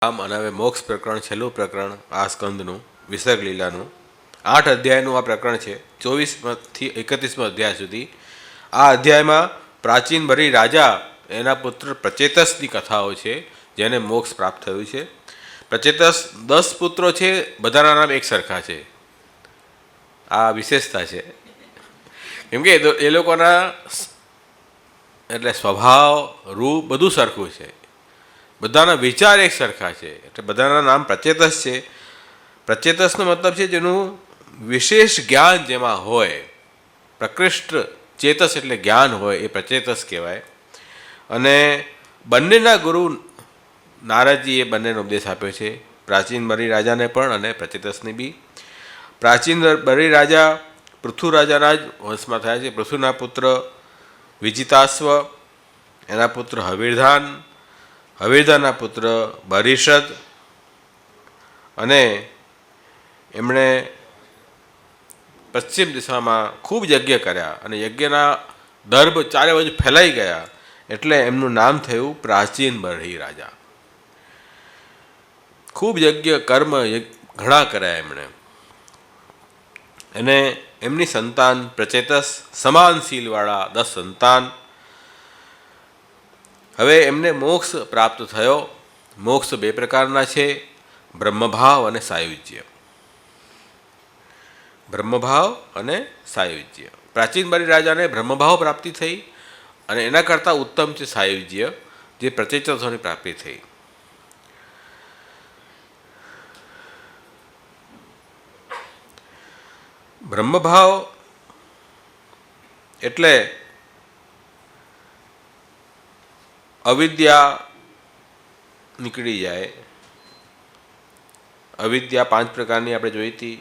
આમ અને હવે મોક્ષ પ્રકરણ, છેલ્લું પ્રકરણ આ સ્કંદનું, વિસર્ગ લીલાનું 8 અધ્યાયનું આ પ્રકરણ છે. 24થી 31મો અધ્યાય સુધી. આ અધ્યાયમાં પ્રાચીન ભરી રાજા એના પુત્ર પ્રચેતસની કથાઓ છે, જેને મોક્ષ પ્રાપ્ત થયું છે. પ્રચેતસ 10 પુત્રો છે, બધાના નામ એક સરખા છે. આ વિશેષતા છે, કેમ કે એ લોકોના એટલે સ્વભાવ, રૂપ બધું સરખું છે, બધાના વિચાર એક સરખા છે, એટલે બધાના નામ પ્રચેતસ છે. પ્રચેતસનો મતલબ છે જેનું વિશેષ જ્ઞાન જેમાં હોય, પ્રકૃષ્ટ ચેતસ એટલે જ્ઞાન હોય, એ પ્રચેતસ કહેવાય. અને બંનેના ગુરુ નારદજીએ બંનેનો ઉપદેશ આપ્યો છે, પ્રાચીન બરી રાજાને પણ અને પ્રચેતસને બી. પ્રાચીન બરી રાજા પૃથુ રાજાના જ વંશમાં થયા છે. પૃથુના પુત્ર વિજિતાશ્વ, એના પુત્ર હવિર્ધાન, હવિર્ધાના પુત્ર બરિષદ, અને એમણે પશ્ચિમ દિશામાં ખૂબ યજ્ઞ કર્યા અને યજ્ઞના દર્ભ ચારે બાજુ ફેલાઈ ગયા, એટલે એમનું નામ થયું પ્રાચીન બરી રાજા. ખૂબ યજ્ઞ કર્મ ઘણા કર્યા એમણે. અને એમની સંતાન પ્રચેતસ, સમાન શીલવાળા 10 સંતાન. હવે એમને મોક્ષ પ્રાપ્ત થયો. મોક્ષ 2 પ્રકારના છે, બ્રહ્મભાવ અને સાયુજ્ય. બ્રહ્મભાવ અને સાયુજ્ય. પ્રાચીન બરી રાજાને બ્રહ્મભાવ પ્રાપ્તિ થઈ, અને એના કરતાં ઉત્તમ છે સાયુજ્ય, જે પ્રચેતસોની પ્રાપ્તિ થઈ. બ્રહ્મભાવ એટલે અવિદ્યા નીકળી જાય. અવિદ્યા 5 પ્રકારની આપણે જોઈ હતી: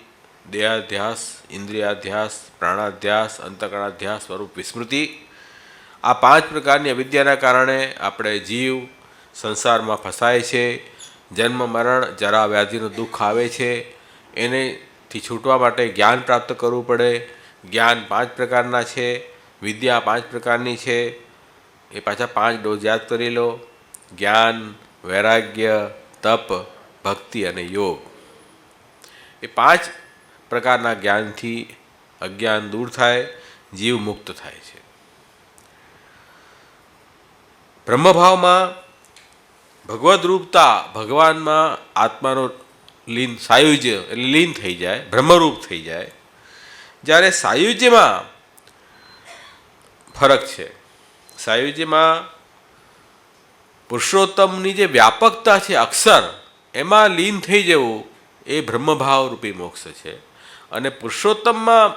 દેહાધ્યાસ, ઇન્દ્રિયાધ્યાસ, પ્રાણાધ્યાસ, અંતકરણાધ્યાસ, સ્વરૂપ વિસ્મૃતિ. આ 5 પ્રકારની અવિદ્યાના કારણે આપણે જીવ સંસારમાં ફસાય છે. જન્મ, મરણ, જરા, વ્યાધિનું દુઃખ આવે છે. એનેથી છૂટવા માટે જ્ઞાન પ્રાપ્ત કરવું પડે. જ્ઞાન 5 પ્રકારના છે, વિદ્યા 5 પ્રકારની છે. એ પાછા 5 ડોઝ યાદ કરી લો: જ્ઞાન, વૈરાગ્ય, તપ, ભક્તિ અને યોગ. એ 5 પ્રકારના જ્ઞાનથી અજ્ઞાન દૂર થાય, જીવ મુક્ત થાય છે. બ્રહ્મભાવમાં ભગવદ રૂપતા, ભગવાનમાં આત્માનો લીન, સાયુજ્ય એટલે લીન થઈ જાય, બ્રહ્મરૂપ થઈ જાય. જ્યારે સાયુજ્યમાં ફરક છે. સાયુજ્યમાં પુરુષોત્તમની જે વ્યાપકતા છે, અક્ષર, એમાં લીન થઈ જવું, એ બ્રહ્મભાવ રૂપી મોક્ષ છે. અને પુરુષોત્તમમાં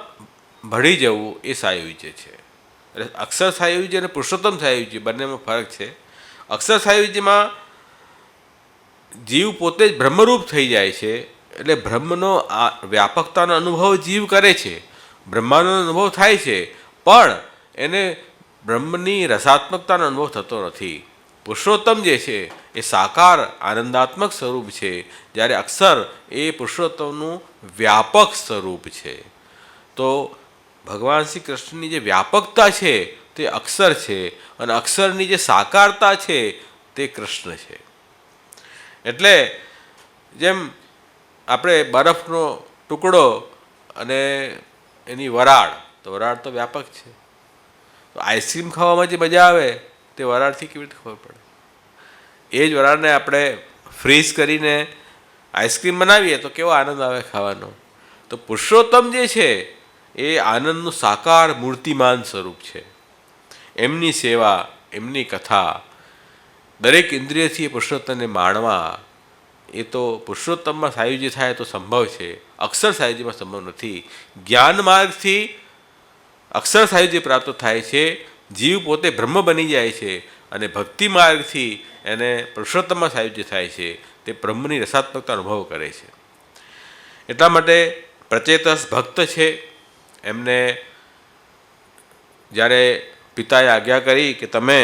ભળી જવું એ સાયુજ્ય છે. એટલે અક્ષર સાયુજ્ય અને પુરુષોત્તમ સાયુજ્ય બંનેમાં ફરક છે. અક્ષર સાયુજ્યમાં જીવ પોતે જ બ્રહ્મરૂપ થઈ જાય છે, એટલે બ્રહ્મનો આ વ્યાપકતાનો અનુભવ જીવ કરે છે, બ્રહ્માનો અનુભવ થાય છે, પણ એને બ્રહ્મની રસાત્મકતાનો અનુભવ થતો નથી. પુરુષોત્તમ જે છે એ સાકાર આનંદાત્મક સ્વરૂપ છે, જ્યારે અક્ષર એ પુરુષોત્તમનું વ્યાપક સ્વરૂપ છે. તો ભગવાન શ્રી કૃષ્ણની જે વ્યાપકતા છે તે અક્ષર છે, અને અક્ષરની જે સાકારતા છે તે કૃષ્ણ છે. એટલે જેમ આપણે બરફનો ટુકડો અને એની વરાળ, તો વરાળ તો વ્યાપક છે. તો આઈસ્ક્રીમ ખાવામાં જે મજા આવે તે વરાળથી કેવી રીતે ખબર પડે? એ જ વરાળને આપણે ફ્રીઝ કરીને આઈસ્ક્રીમ બનાવીએ તો કેવો આનંદ આવે ખાવાનો. તો પુરુષોત્તમ જે છે એ આનંદનું સાકાર મૂર્તિમાન સ્વરૂપ છે. એમની સેવા, એમની કથા, દરેક ઇન્દ્રિયથી એ પુરુષોત્તમને માણવા, એ તો પુરુષોત્તમમાં સાયુજ્ય થાય તો સંભવ છે, અક્ષર સાયુજ્યમાં સંભવ નથી. જ્ઞાન માર્ગથી અક્ષર સાયુજ્ય પ્રાપ્ત થાય છે, જીવ પોતે બ્રહ્મ બની જાય છે, અને ભક્તિ માર્ગથી એને પુરુષોત્તમમાં સાયુજ્ય થાય છે, તે બ્રહ્મની રસાત્મકતા અનુભવ કરે છે. એટલા માટે પ્રચેતસ ભક્ત છે. એમને જ્યારે પિતાએ આજ્ઞા કરી કે તમે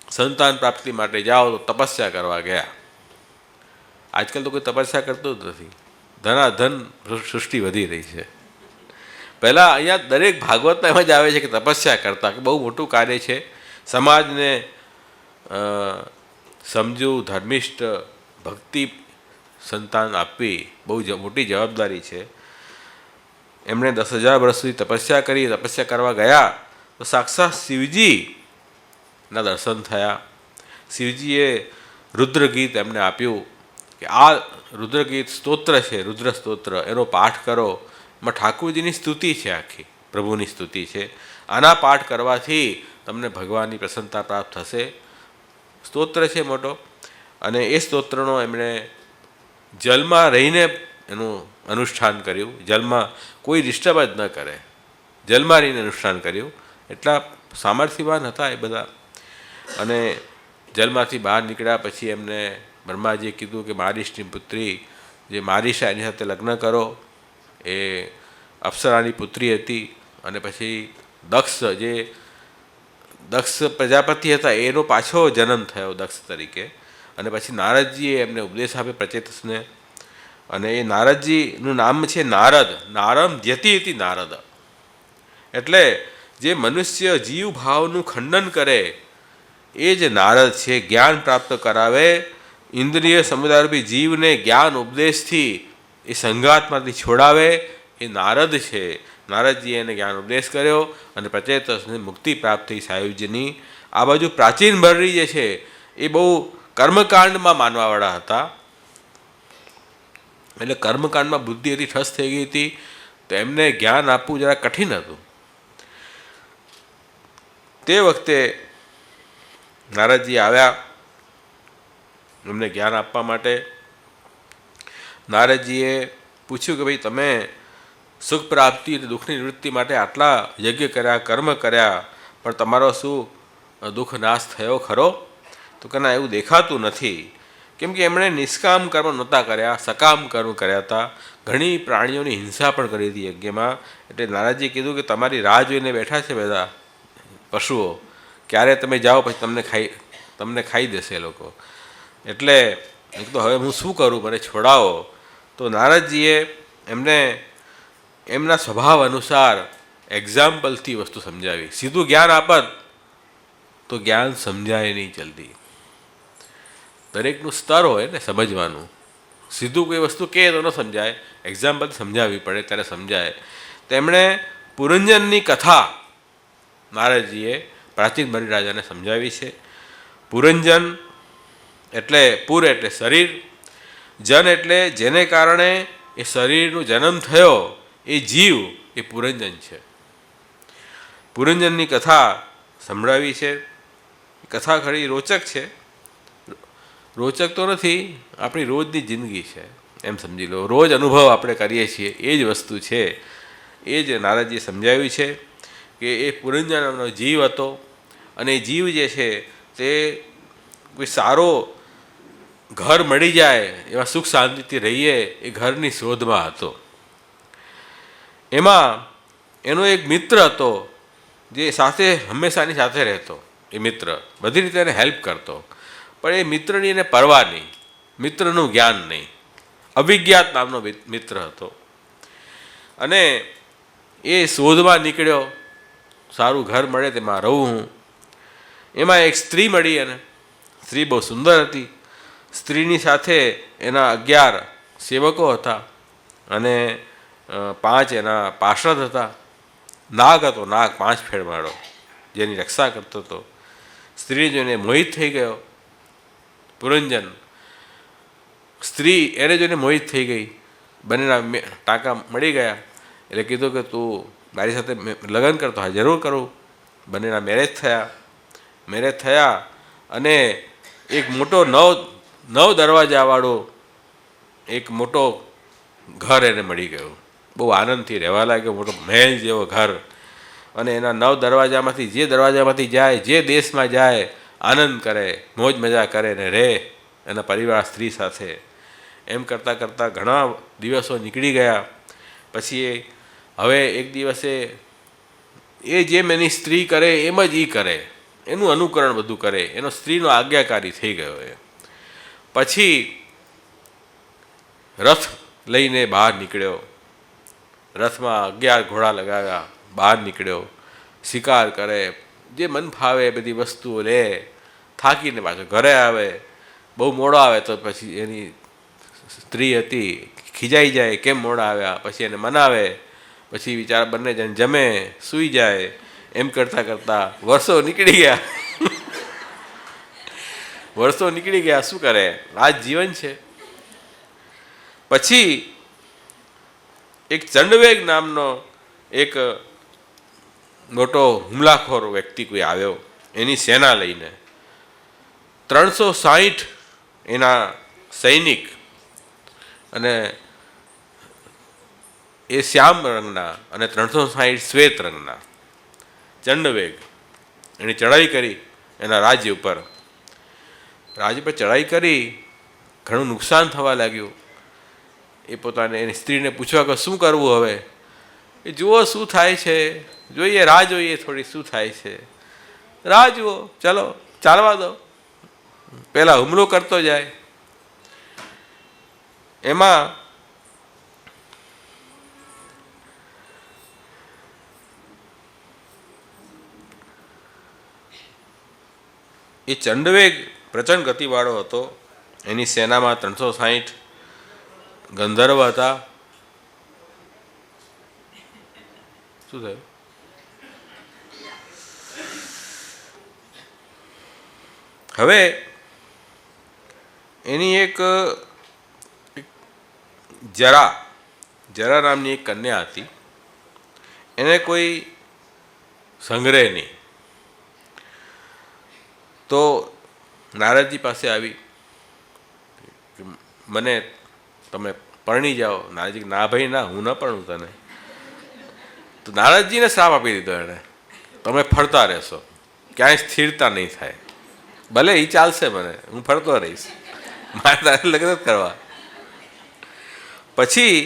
સંતાન પ્રાપ્તિ માટે જાઓ, તો તપસ્યા કરવા ગયા. આજકાલ તો કોઈ તપસ્યા કરતું જ નથી, ધનાધન સૃષ્ટિ વધી રહી છે. પહેલાં અહીંયા દરેક ભાગવતમાં એમ જ આવે છે કે તપસ્યા કરતા, કે બહુ મોટું કાર્ય છે, સમાજને સમજવું, ધર્મિષ્ઠ ભક્તિ સંતાન આપવી બહુ મોટી જવાબદારી છે. એમણે 10,000 વર્ષ સુધી તપસ્યા કરી. તપસ્યા કરવા ગયા તો સાક્ષાત શિવજીના દર્શન થયા. શિવજીએ રુદ્રગીત એમને આપ્યું કે આ રુદ્રગીત સ્તોત્ર છે, રુદ્ર સ્તોત્ર, એનો પાઠ કરો. એમાં ઠાકોરજીની સ્તુતિ છે, આખી પ્રભુની સ્તુતિ છે. આના પાઠ કરવાથી તમને ભગવાનની પ્રસન્નતા પ્રાપ્ત થશે. સ્તોત્ર છે મોટો. અને એ સ્તોત્રનો એમણે જલમાં રહીને એનું અનુષ્ઠાન કર્યું. જલમાં કોઈ ડિસ્ટર્બ જ ન કરે, જલમાં રહીને અનુષ્ઠાન કર્યું. એટલા સામર્થ્યવાન હતા એ બધા. અને જલમાંથી બહાર નીકળ્યા પછી એમને બ્રહ્માજીએ કીધું કે મારીશની પુત્રી જે મારીશા એની સાથે લગ્ન કરો. એ અપ્સરાની પુત્રી હતી. અને પછી દક્ષ પ્રજાપતિ હતા એનો પાછો જન્મ થયો દક્ષ તરીકે. અને પછી નારદજીએ એમને ઉપદેશ આપ્યો પ્રચેતસને. અને એ નારદજીનું નામ છે નારદ. નારમ ધ્યતિ હતી નારદ. એટલે જે મનુષ્ય જીવ ભાવનું ખંડન કરે એ જ નારદ છે. જ્ઞાન પ્રાપ્ત કરાવે, ઇન્દ્રિય સમુદાયરૂપી જીવને જ્ઞાન ઉપદેશથી એ સંઘાતમાંથી છોડાવે, એ નારદ છે. નારદજીએ એને જ્ઞાન ઉપદેશ કર્યો અને પ્રચેતસને મુક્તિ પ્રાપ્ત થઈ સાયુજ્યની. આ બાજુ પ્રાચીન ભરરી જે છે એ બહુ કર્મકાંડમાં માનવાવાળા હતા. એટલે કર્મકાંડમાં બુદ્ધિ હતી ઠસ થઈ ગઈ હતી. તો એમને જ્ઞાન આપવું જરા કઠિન હતું. તે વખતે નારદજી આવ્યા એમને જ્ઞાન આપવા માટે. નારદજીએ પૂછ્યું કે ભાઈ તમે સુખ પ્રાપ્તિ અને દુઃખની નિવૃત્તિ માટે આટલા યજ્ઞ કર્યા, કર્મ કર્યા, પણ તમારો શું દુઃખ નાશ થયો ખરો? તો કે ના, એવું દેખાતું નથી. કેમ કે એમણે નિષ્કામ કર્મ નહોતા કર્યા, સકામ કર્મ કર્યા હતા. ઘણી પ્રાણીઓની હિંસા પણ કરી હતી યજ્ઞમાં. એટલે નારદજીએ કીધું કે તમારી રાહ જોઈને બેઠા છે બધા પશુઓ, ક્યારે તમે જાઓ પછી તમને ખાઈ દેશે એ લોકો. એટલે તો હવે હું શું કરું, મને છોડાવો. તો નારદજીએ એમને એમના સ્વભાવ અનુસાર એક્ઝામ્પલથી વસ્તુ સમજાવી. સીધું જ્ઞાન આપત તો જ્ઞાન સમજાય નહીં જલ્દી. દરેકનું સ્તર હોય ને સમજવાનું. સીધું કોઈ વસ્તુ કહે તો ન સમજાય, એક્ઝામ્પલ સમજાવવી પડે ત્યારે સમજાય. તેમણે પુરંજનની કથા નારદજીએ પ્રાચીન બલિ રાજાને સમજાવી છે. પુરંજન એટલે પુર એટલે શરીર, જન એટલે જેને કારણે એ શરીરનો જન્મ થયો એ જીવ, એ પુરંજન છે. પુરંજનની કથા સંભળાવી છે. કથા ખરી રોચક છે. રોચક તો નથી, આપણી રોજની જિંદગી છે એમ સમજી લો. રોજ અનુભવ આપણે કરીએ છીએ એ જ વસ્તુ છે. એ જ નારદજીએ સમજાવ્યું છે કે એ પુરંજનનો જીવ હતો. અને એ જીવ જે છે તે કોઈ સારો ઘર મળી જાય, એવા સુખ શાંતિથી રહીએ એ ઘરની શોધમાં હતો. એમાં એનો એક મિત્ર હતો જે સાથે હંમેશાની સાથે રહેતો. એ મિત્ર બધી રીતે એને હેલ્પ કરતો. પણ એ મિત્રની એને પરવા નહીં, મિત્રનું જ્ઞાન નહીં. અવિજ્ઞાત નામનો મિત્ર હતો. અને એ શોધમાં નીકળ્યો, સારું ઘર મળે તેમાં રહું હું. એમાં એક સ્ત્રી મળી. અને સ્ત્રી બહુ સુંદર હતી. સ્ત્રીની સાથે એના 11 સેવકો હતા અને 5 એના પાર્ષદ હતા. નાગ હતો, નાગ 5 ફેરવાળો, જેની રક્ષા કરતો હતો. સ્ત્રી જોઈને મોહિત થઈ ગયો પુરંજન. સ્ત્રી એને જોઈને મોહિત થઈ ગઈ. બંનેના ટાંકા મળી ગયા. એટલે કીધું કે તું મારી સાથે લગ્ન કરતો. હા, જરૂર કરું. બંનેના મેરેજ થયા. અને એક મોટો 9 દરવાજાવાળો એક મોટો ઘર એને મળી ગયું. બહુ આનંદથી રહેવા લાગ્યો. મોટો મહેલ જેવો ઘર. અને એના 9 દરવાજામાંથી જે દરવાજામાંથી જાય, જે દેશમાં જાય, આનંદ કરે, મોજ મજા કરે ને રહે એના પરિવાર સ્ત્રી સાથે. એમ કરતાં કરતાં ઘણા દિવસો નીકળી ગયા. પછી હવે એક દિવસે એ જેમ એની સ્ત્રી કરે એમ જ એ કરે, એનું અનુકરણ બધું કરે. એનો સ્ત્રીનો આજ્ઞાકારી થઈ ગયો. એ પછી રથ લઈને બહાર નીકળ્યો. રથમાં 11 ઘોડા લગાવ્યા, બહાર નીકળ્યો. શિકાર કરે, જે મન ફાવે બધી વસ્તુઓ લે, થાકીને પાછો ઘરે આવે. બહુ મોડો આવે તો પછી એની સ્ત્રી હતી ખીજાઈ જાય, કેમ મોડા આવ્યા, પછી એને મનાવે, પછી બિચારા બંને જણ જમે, સૂઈ જાય. એમ કરતાં કરતાં વર્ષો નીકળી ગયા. વર્ષો નીકળી ગયા, શું કરે, આ જ જીવન છે. પછી એક ચંડવેગ નામનો એક મોટો હુમલાખોર વ્યક્તિ કોઈ આવ્યો એની સેના લઈને. 360 એના સૈનિક, અને એ શ્યામ રંગના અને 360 શ્વેત રંગના. ચંડવેગ એની ચડાઈ કરી એના રાજ્ય ઉપર. રાજ્ય પર ચડાઈ કરી, ઘણું નુકસાન થવા લાગ્યું. એ પોતાને એની સ્ત્રીને પૂછવા કે શું કરવું હવે. એ જુઓ શું થાય છે, જોઈએ, રાહ જોઈએ થોડી શું થાય છે. રાહ જુઓ, ચાલો ચાલવા દો, પહેલાં હુમલો કરતો જાય. એમાં એ ચંડવેગ પ્રચંડ ગતિવાળો હતો. એની સેનામાં 360 ગંધર્વ હતા. શું થયું? હવે એની એક જરા નામની એક કન્યા હતી. એને કોઈ સંગ્રહ નહીં. તો નારદજી પાસે આવી, મને તમે પરણી જાઓ. નારદજી, ના ભાઈ ના, હું ન પરણું તને. તો નારદજીને શ્રાપ આપી દીધો એણે, તમે ફરતા રહેશો, ક્યાંય સ્થિરતા નહીં થાય. ભલે એ ચાલશે, મને, હું ફરતો રહીશ, મારે તારે લગ્ન જ કરવા. પછી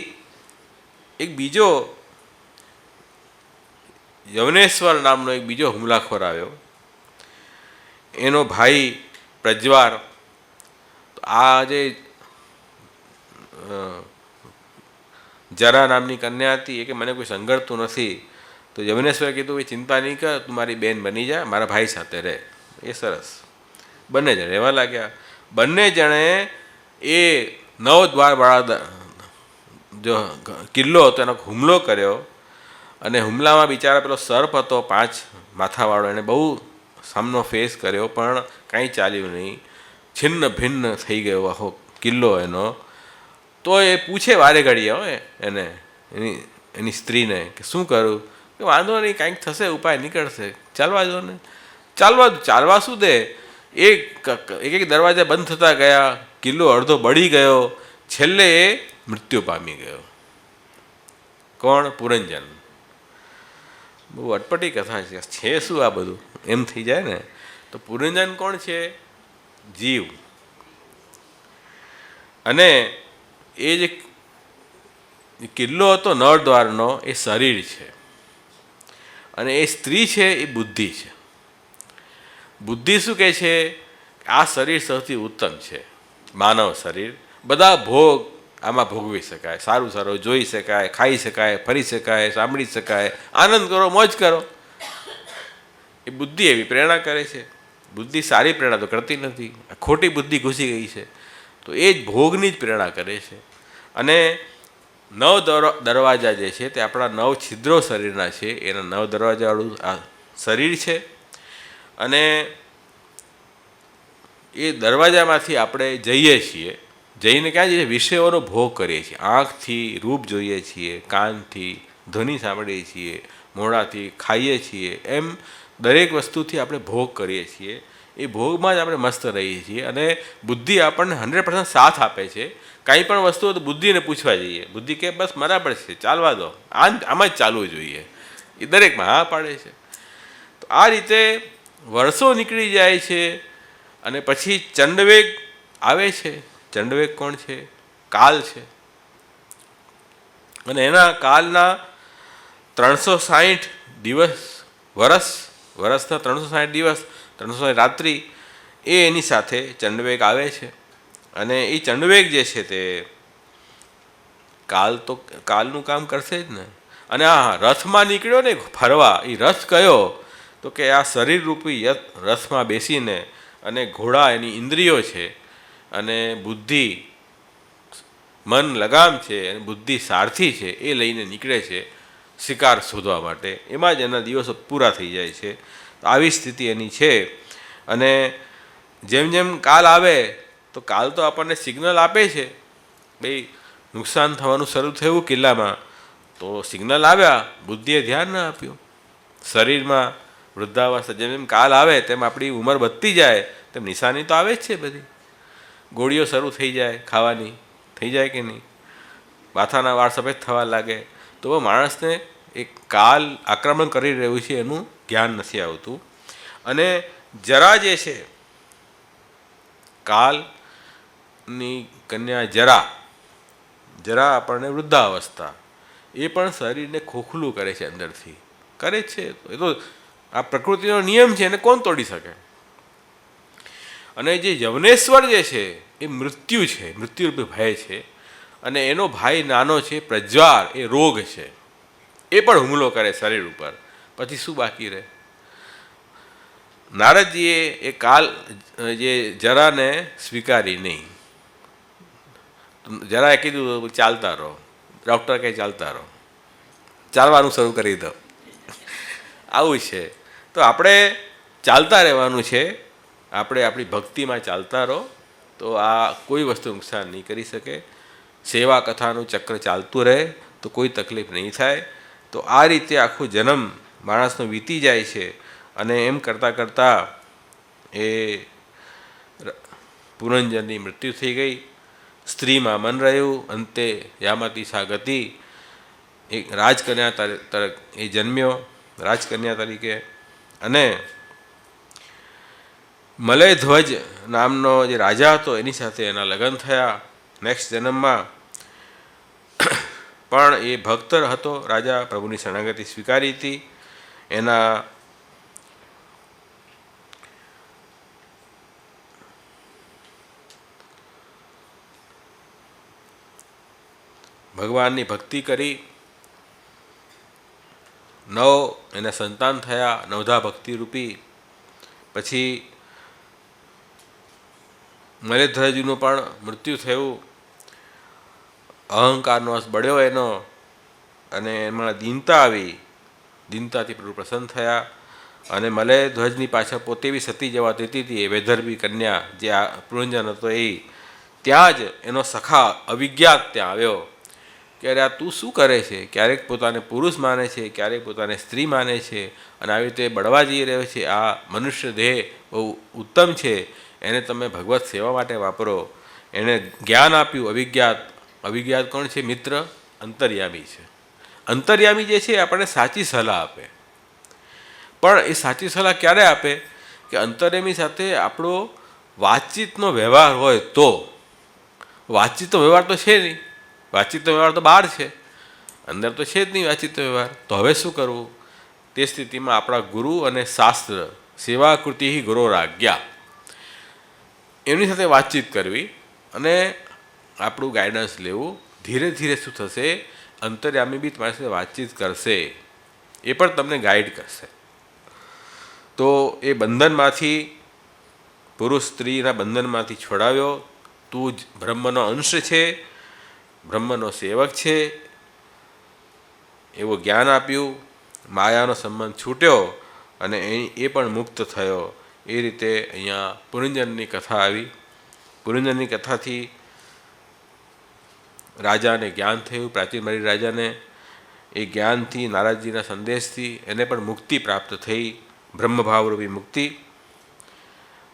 એક બીજો યવનેશ્વર નામનો એક બીજો હુમલાખોર આવ્યો. એનો ભાઈ પ્રજ્વાર. આ જે જરા નામની કન્યા હતી એ કે મને કોઈ સંગળતું નથી. તો યવનેશ્વરે કીધું ભાઈ ચિંતા નહીં કર, તું મારી બેન બની જા, મારા ભાઈ સાથે રહે. એ સરસ. બંને જણ રહેવા લાગ્યા. બંને જણે એ 9 દ્વારવાળા જો કિલ્લો હતો એનો હુમલો કર્યો. અને હુમલામાં બિચારા પેલો સર્પ હતો 5 માથાવાળો, એને બહુ સામનો ફેસ કર્યો, પણ કાંઈ ચાલ્યું નહીં. છિન્ન ભિન્ન થઈ ગયો આખો કિલ્લો એનો. તો એ પૂછે વારે ઘડીએ હોય એને, એની સ્ત્રીને કે શું કરું. કે વાંધો નહીં, કાંઈક થશે, ઉપાય નીકળશે, ચાલવા દો ને. ચાલવા શું દે. એક દરવાજા બંધ થતા ગયા, કિલ્લો અડધો બળી ગયો, છેલ્લે એ મૃત્યુ પામી ગયો. કોણ? પુરંજન. બહુ અટપટી કથા છે શું આ બધું, એમ થઈ જાય ને. તો પુરંજન કોણ છે? જીવ. અને એ જે કિલ્લો હતો નળદ્વારનો એ શરીર છે, અને એ સ્ત્રી છે એ બુદ્ધિ છે. બુદ્ધિ શું કહે છે? આ શરીર સૌથી ઉત્તમ છે, માનવ શરીર. બધા ભોગ આમાં ભોગવી શકાય, સારું સારું જોઈ શકાય, ખાઈ શકાય, ફરી શકાય, સાંભળી શકાય, આનંદ કરો, મોજ કરો. એ બુદ્ધિ એવી પ્રેરણા કરે છે. બુદ્ધિ સારી પ્રેરણા તો કરતી નથી, ખોટી બુદ્ધિ ઘૂસી ગઈ છે. તો એ જ ભોગની જ પ્રેરણા કરે છે. અને 9 દરવાજા જે છે તે આપણા 9 છિદ્રો શરીરના છે, એના 9 દરવાજાવાળું આ શરીર છે. અને એ દરવાજામાંથી આપણે જઈએ છીએ. જઈને ક્યાં જઈએ? વિષયોનો ભોગ કરીએ છીએ. આંખથી રૂપ જોઈએ છીએ, કાનથી ધ્વનિ સાંભળીએ છીએ, મોઢાથી ખાઈએ છીએ. એમ દરેક વસ્તુથી આપણે ભોગ કરીએ છીએ. એ ભોગમાં જ આપણે મસ્ત રહીએ છીએ. અને બુદ્ધિ આપણને 100% સાથ આપે છે. કાંઈ પણ વસ્તુ તો બુદ્ધિને પૂછવા જઈએ, બુદ્ધિ કે બસ બરાબર છે, ચાલવા દો, આમાં જ ચાલવું જોઈએ. એ દરેકમાં હા પાડે છે. તો આ રીતે વર્ષો નીકળી જાય છે. અને પછી ચંડવેગ આવે છે. ચંડવેગ કોણ છે? કાલ છે. અને એના કાલના 360 દિવસ, વર્ષના 360 દિવસ, 360 રાત્રિ એ એની સાથે ચંડવેગ આવે છે. અને એ ચંડવેગ જે છે તે કાલનું કામ કરશે જ ને. અને આ રથમાં નીકળ્યો ને ફરવા, એ રથ કયો? તો કે આ શરીરરૂપી રથમાં બેસીને, અને ઘોડા એની ઇન્દ્રિયો છે અને બુદ્ધિ મન લગામ છે અને બુદ્ધિ સારથી છે એ લઈને નીકળે છે શિકાર શોધવા માટે. એમાં જ એના દિવસો પૂરા થઈ જાય છે. તો આવી સ્થિતિ એની છે. અને જેમ જેમ કાલ આવે તો કાલ તો આપણને સિગ્નલ આપે છે, ભાઈ નુકસાન થવાનું શરૂ થયું કિલ્લામાં, તો સિગ્નલ આવ્યા, બુદ્ધિએ ધ્યાન ન આપ્યું. શરીરમાં વૃદ્ધાવસ્થા જેમ જેમ કાલ આવે તેમ આપણી ઉંમર વધતી જાય તેમ નિશાની તો આવે જ છે બધી. ગોળીઓ શરૂ થઈ જાય ખાવાની, થઈ જાય કે નહીં, માથાના વાળ સફેદ થવા લાગે. તો માણસને એક કાલ આક્રમણ કરી રહ્યું છે એનું જ્ઞાન નથી આવતું. અને જરા જે છે, કાલની કન્યા જરા આપણને વૃદ્ધાવસ્થા, એ પણ શરીરને ખોખલું કરે છે અંદરથી, કરે જ છે. એ તો આ પ્રકૃતિનો નિયમ છે, એને કોણ તોડી શકે? અને જે યવનેશ્વર જે છે એ મૃત્યુ છે, મૃત્યુરૂપી ભય છે. અને એનો ભાઈ નાનો છે પ્રજ્વાર, એ રોગ છે, એ પણ હુમલો કરે શરીર ઉપર. પછી શું બાકી રહે? નારદજીએ એ કાલ જે જરાને સ્વીકારી નહીં. જરાએ કીધું ચાલતા રહો, ડૉક્ટર કહે ચાલતા રહો, ચાલવાનું શરૂ કરી દો. આવું છે. તો આપણે ચાલતા રહેવાનું છે, આપણે આપણી ભક્તિમાં ચાલતા રહો, તો આ કોઈ વસ્તુ નુકસાન નહીં કરી શકે. સેવા કથાનું ચક્ર ચાલતું રહે તો કોઈ તકલીફ નહીં થાય. તો આ રીતે આખો જન્મ માણસનો વીતી જાય છે. અને એમ કરતાં કરતાં એ પુરંજનની મૃત્યુ થઈ ગઈ, સ્ત્રીમાં મન રહ્યું, અંતે યામતી સા ગતિ, એક રાજકન્યા એ જન્મ્યો રાજકન્યા તરીકે. અને મલયધ્વજ નામનો જે રાજા હતો એની સાથે એના લગ્ન થયા નેક્સ્ટ જન્મમાં. પણ એ ભક્ત હતો રાજા, પ્રભુની શરણાગતિ સ્વીકારી હતી. એના ભગવાનની ભક્તિ કરી, 9 એને સંતાન થયા, નવધા ભક્તિરૂપી. પછી મલયધ્વજનું પણ મૃત્યુ થયું. અહંકારનો અસ બળ્યો એનો, અને એમાં દીનતા આવી, દીનતાથી પ્રભુ પ્રસન્ન થયા. અને મલયધ્વજની પાછળ પોતે બી સતી જવા દેતી હતી. એ વૈદર્ભી કન્યા જે આ પુરંજન હતો એ, ત્યાં જ એનો સખા અવિજ્ઞાત ત્યાં આવ્યો કે અરે આ તું શું કરે છે? ક્યારેક પોતાને પુરુષ માને છે, ક્યારેક પોતાને સ્ત્રી માને છે, અને આવી રીતે બળવા જઈ રહ્યો છે. આ મનુષ્ય દેહ બહુ ઉત્તમ છે, એને તમે ભગવત સેવા માટે વાપરો. એણે જ્ઞાન આપ્યું અવિજ્ઞાત. અવિજ્ઞાત કોણ છે? મિત્ર, અંતર્યામી છે. અંતર્યામી જે છે આપણને સાચી સલાહ આપે. પણ એ સાચી સલાહ ક્યારે આપે? કે અંતર્યામી સાથે આપણો વાતચીતનો વ્યવહાર હોય તો. વાતચીતનો વ્યવહાર તો છે નહીં, વાતચીતનો વ્યવહાર તો બહાર છે, અંદર તો છે જ નહીં વાતચીતનો વ્યવહાર. તો હવે શું કરવું? તે સ્થિતિમાં આપણા ગુરુ અને શાસ્ત્ર, સેવા કૃતિ ગુરોરાજ્ઞા, એમની સાથે વાતચીત કરવી અને આપણું ગાઈડન્સ લેવું. ધીરે ધીરે શું થશે? અંતર્યામી બી તમારી સાથે વાતચીત કરશે, એ પણ તમને ગાઈડ કરશે. તો એ બંધનમાંથી, પુરુષ સ્ત્રીના બંધનમાંથી છોડાવ્યો. તું જ બ્રહ્મનો અંશ છે, બ્રહ્મનો સેવક છે, એવું જ્ઞાન આપ્યું. માયાનો સંબંધ છૂટ્યો અને એ પણ મુક્ત થયો. એ રીતે અહીંયા પુરંજનની કથા આવી. પુરંજનની કથાથી રાજાને જ્ઞાન થયું, પ્રાચીન મરી રાજાને. એ જ્ઞાનથી, નારદજીના સંદેશથી એને પણ મુક્તિ પ્રાપ્ત થઈ, બ્રહ્મભાવરૂપી મુક્તિ.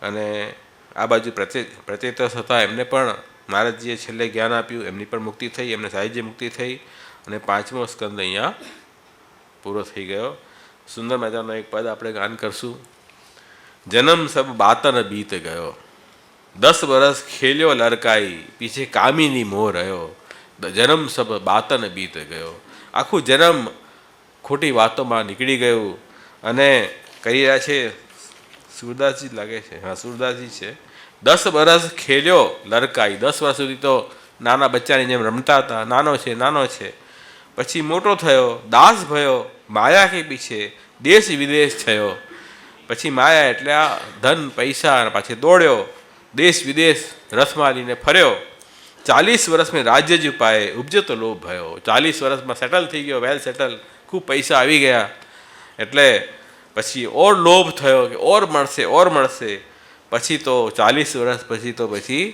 અને આ બાજુ પ્રચેતસ હતા, એમને પણ નારદજીએ છેલ્લે જ્ઞાન આપ્યું, એમની પણ મુક્તિ થઈ, એમને સાહિજ્ય મુક્તિ થઈ. અને 5મો સ્કંદ અહીંયા પૂરો થઈ ગયો. સુંદર મજાનો એક પદ આપણે ગાન કરશું. જન્મ સબ બાતન બીત ગયો, 10 બરસ ખેલ્યો લરકાઈ, પીછે કામિની મોહ રહ્યો. જન્મ સબ બાતન બીત ગયો. આખું જન્મ ખોટી વાતોમાં નીકળી ગયું. અને કહી રહ્યા છે, સુરદાસજી લાગે છે, હા સુરદાસજી છે. 10 બરસ ખેલ્યો લરકાઈ, 10 વર્ષ સુધી તો નાના બચ્ચાની જેમ રમતા હતા, નાનો છે. પછી મોટો થયો, દાસ ભયો, માયા કે પીછે દેશ વિદેશ થયો. પછી માયા એટલે આ ધન પૈસા પાછી દોડ્યો. देश विदेश रथમાં લઈને ફર્યો. 40 વર્ષ મેં રાજ્ય જ પાએ ઉપજે તો લોભ ભયો. 40 વર્ષમાં સેટલ થઈ ગયો, વેલ સેટલ, ખૂબ પૈસા આવી ગયા. એટલે પછી ઓર લોભ થયો કે ઓર મળશે. પછી તો 40 વર્ષ પછી તો પછી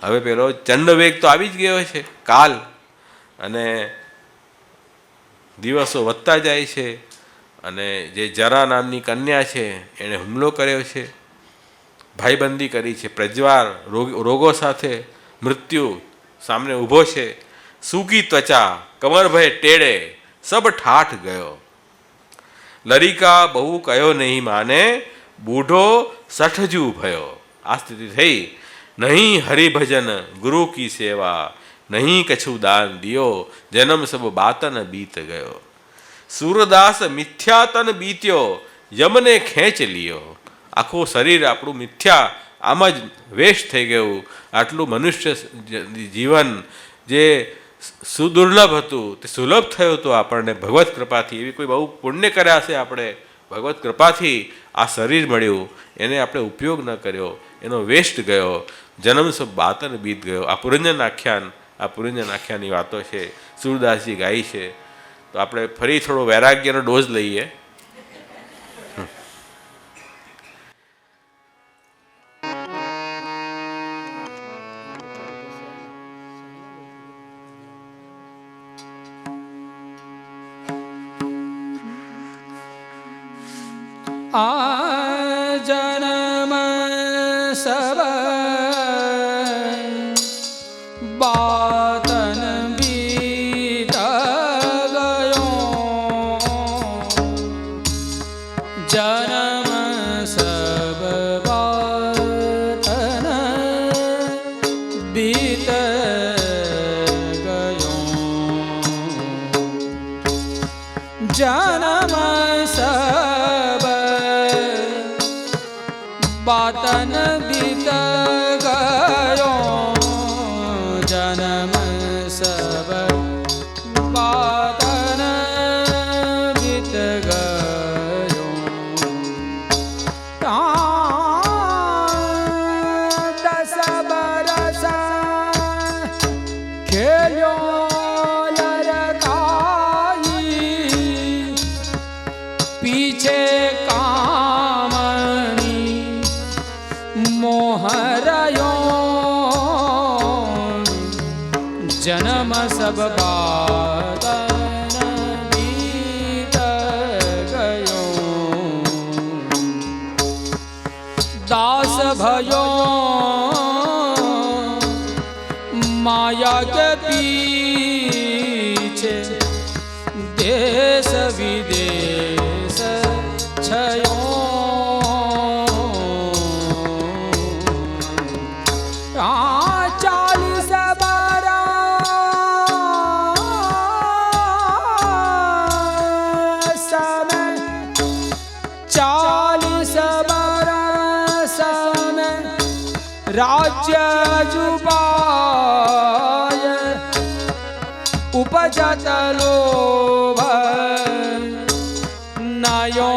હવે પેલો ચંડવેગ તો આવી જ ગયો છે, કાલ, અને દિવસો વધતા જાય છે. અને જે જરા નામની કન્યા છે એણે હુમલો કર્યો છે, ભાઈબંધી કરી છે, પ્રજ્વાર રોગો સાથે મૃત્યુ સામને ઊભો છે. સૂકી ત્વચા કમર ભય ટેડે સબ ઠાઠ ગયો. લરિકા બહુ કયો નહીં માને બૂઢો સઠજુ ભયો. આ સ્થિતિ થઈ. નહીં હરિભજન ગુરુ કી સેવા નહીં કછું દાન દિયો જન્મ સબ બાતન બીત ગયો. સૂરદાસ મિથ્યાતન બીત્યો યમને ખેંચ લિયો. આખું શરીર આપણું મિથ્યા આમ જ વેસ્ટ થઈ ગયું. આટલું મનુષ્ય જીવન જે સુદુર્લભ હતું તે સુલભ થયું હતું આપણને ભગવત કૃપાથી. એવી કોઈ બહુ પુણ્ય કર્યા છે આપણે, ભગવત કૃપાથી આ શરીર મળ્યું, એને આપણે ઉપયોગ ન કર્યો, એનો વેસ્ટ ગયો, જન્મ સબ બાતન બીત ગયો. આ પુરંજન આખ્યાનની વાતો છે, સૂરદાસજી ગાઈ છે. તો આપણે ફરી થોડો વૈરાગ્યનો ડોઝ લઈએ. આ જન્મ સબ બાતન બીત ગયો. જન્મ સબ બાતન બીત ગયો. જન્મ સબ બાતન બીત ગયો. જન્મ સબ બાતન બીત ગયો. 10 બરસ ખેલ્યો લરકાઈ પીછે જન્મ સબ બાતન બીત ગયો. દાસ ભયો માયા કે પીછે દેશ વિદેશ છયો. રાજ્ય જુબાય ઉપજત લોભ નયો.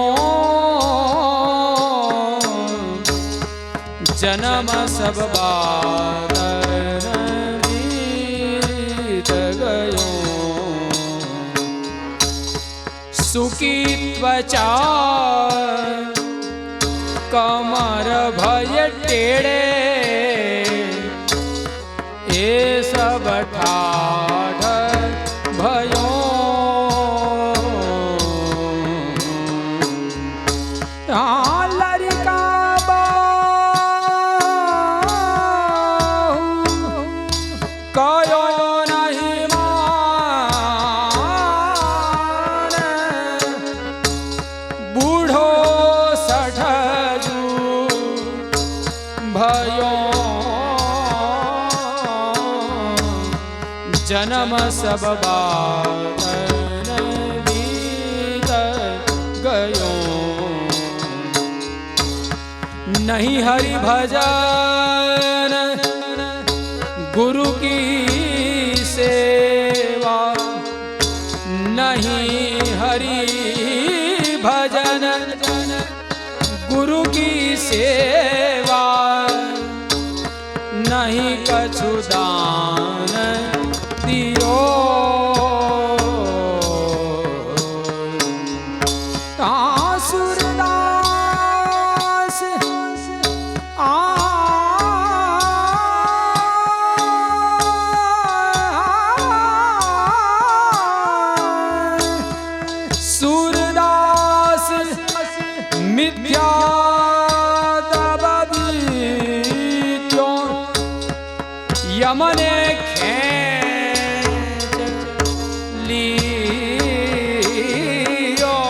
જન્મ સબ બાતન બીત ગયો. સુકી ત્વચા કમર ભય ટેડે એ સબ ઠાઠ ભયો. લરિકા કયો નહીં માને બૂઢો સઠજુ ભયો. જન્મ સબ બાતન બીત ગયો. નહીં હરિ ભજન गुरु की सेवा नहीं हरि भजन गुरु की सेवा નહીં કછુ દાન દિયો સુરદાસ સુરદાસ મિથ્યા યમને ખેંચ લીયો